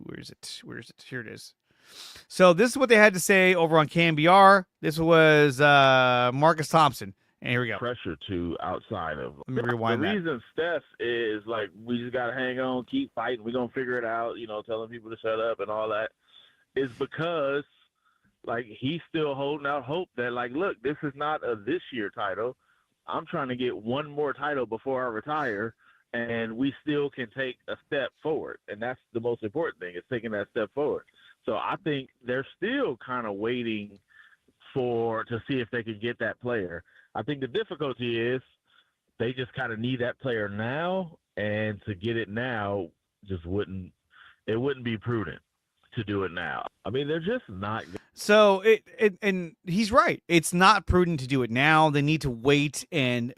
Where is it? Here it is. So this is what they had to say over on KNBR. This was Marcus Thompson. And here we go. Pressure to outside of. Let me rewind the that. reason Steph is like, we just got to hang on, keep fighting. We're going to figure it out, telling people to shut up and all that, is because, like, he's still holding out hope that, like, look, this is not a this year title. I'm trying to get one more title before I retire, and we still can take a step forward. And that's the most important thing, is taking that step forward. So I think they're still kind of waiting to see if they can get that player. I think the difficulty is they just kind of need that player now, and to get it now wouldn't be prudent to do it now. I mean, they're just not. So and he's right. It's not prudent to do it now. They need to wait and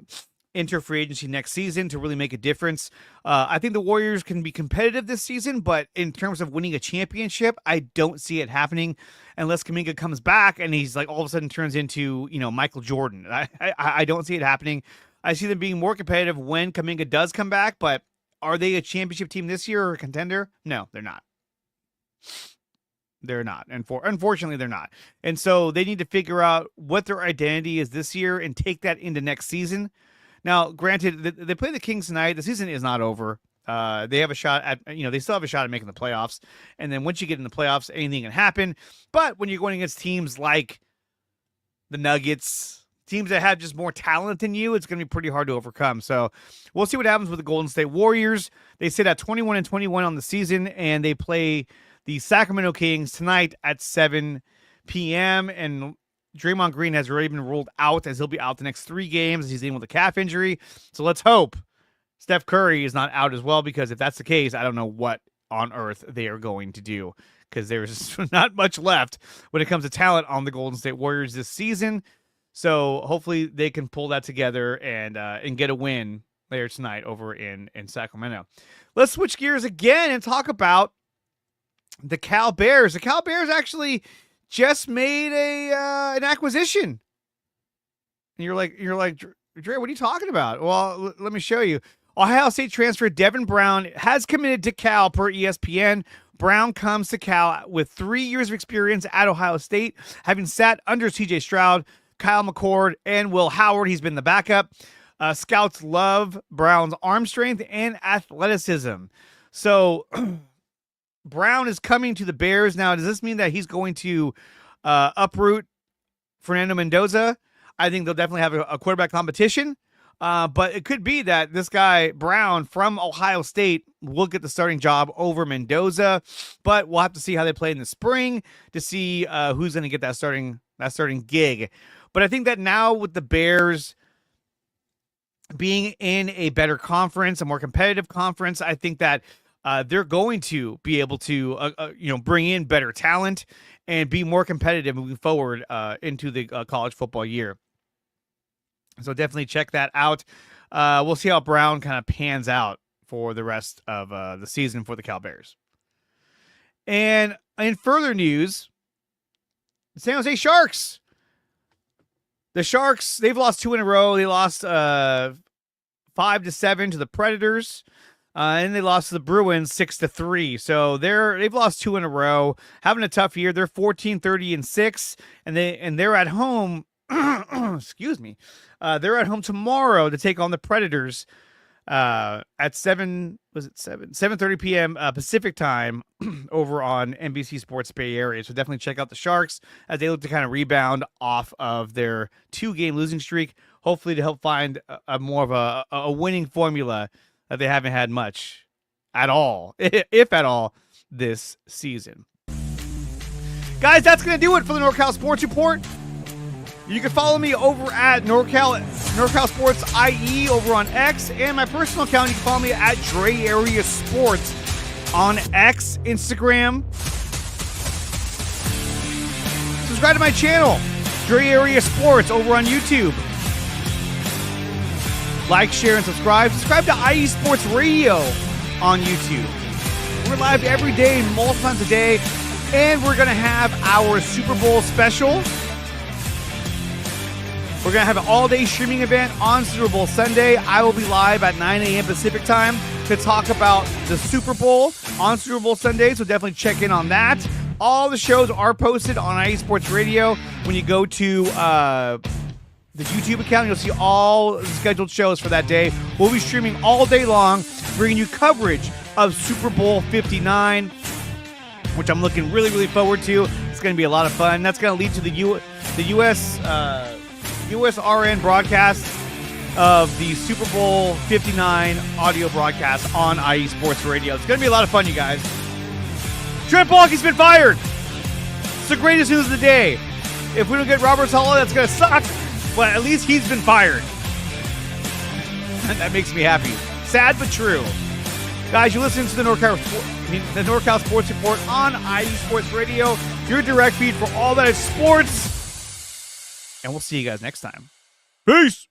enter free agency next season to really make a difference. I think the Warriors can be competitive this season, but in terms of winning a championship, I don't see it happening unless Kuminga comes back and he's like all of a sudden turns into, Michael Jordan. I don't see it happening. I see them being more competitive when Kuminga does come back, but are they a championship team this year or a contender? No, they're not. They're not. And unfortunately, they're not. And so they need to figure out what their identity is this year and take that into next season. Now, granted, they play the Kings tonight. The season is not over. They have a shot at, they still have a shot at making the playoffs. And then once you get in the playoffs, anything can happen. But when you're going against teams like the Nuggets, teams that have just more talent than you, it's going to be pretty hard to overcome. So we'll see what happens with the Golden State Warriors. They sit at 21-21 on the season, and they play the Sacramento Kings tonight at 7 p.m. And Draymond Green has already been ruled out, as he'll be out the next 3 games. He's dealing with a calf injury. So let's hope Steph Curry is not out as well, because if that's the case, I don't know what on earth they are going to do, because there's not much left when it comes to talent on the Golden State Warriors this season. So hopefully they can pull that together and get a win later tonight over in Sacramento. Let's switch gears again and talk about the Cal Bears. The Cal Bears actually just made an acquisition. And you're like, Dre, what are you talking about? Well, let me show you. Ohio State transfer Devin Brown has committed to Cal per ESPN. Brown comes to Cal with 3 years of experience at Ohio State, having sat under CJ Stroud, Kyle McCord, and Will Howard. He's been the backup. Scouts love Brown's arm strength and athleticism. So Brown is coming to the Bears. Now, does this mean that he's going to uproot Fernando Mendoza? I think they'll definitely have a quarterback competition. But it could be that this guy, Brown, from Ohio State, will get the starting job over Mendoza. But we'll have to see how they play in the spring to see who's going to get that starting gig. But I think that now with the Bears being in a better conference, a more competitive conference, I think that they're going to be able to bring in better talent and be more competitive moving forward into the college football year. So definitely check that out. We'll see how Brown kind of pans out for the rest of the season for the Cal Bears. And in further news, the San Jose Sharks. The Sharks, they've lost 2 in a row. They lost 5-7 to the Predators. And they lost to the Bruins 6-3. So they've lost 2 in a row, having a tough year. They're 14-30-6, and they're at home. Excuse me. They're at home tomorrow to take on the Predators at 7:30 p.m. Pacific time over on NBC Sports Bay Area. So definitely check out the Sharks as they look to kind of rebound off of their 2-game losing streak, hopefully to help find a more of a winning formula that they haven't had much at all, if at all, this season. Guys, that's going to do it for the NorCal Sports Report. You can follow me over at NorCal Sports IE over on X, and my personal account, you can follow me at Dre Area Sports on X, Instagram. Subscribe to my channel, Dre Area Sports, over on YouTube. Like, share, and subscribe. Subscribe to IE Sports Radio on YouTube. We're live every day, multiple times a day, and we're going to have our Super Bowl special. We're going to have an all-day streaming event on Super Bowl Sunday. I will be live at 9 a.m. Pacific time to talk about the Super Bowl on Super Bowl Sunday, so definitely check in on that. All the shows are posted on IE Sports Radio. When you go to the YouTube account, you'll see all the scheduled shows for that day. We'll be streaming all day long, bringing you coverage of Super Bowl 59, which I'm looking really, really forward to. It's going to be a lot of fun. That's going to lead to the USRN broadcast of the Super Bowl 59 audio broadcast on IE Sports Radio. It's going to be a lot of fun, you guys. Trent Baalke's been fired. It's the greatest news of the day. If we don't get Robert Saleh, that's going to suck, but at least he's been fired. And that makes me happy. Sad but true. Guys, you're listening to the NorCal Sports Report on IE Sports Radio, your direct feed for all that is sports. And we'll see you guys next time. Peace.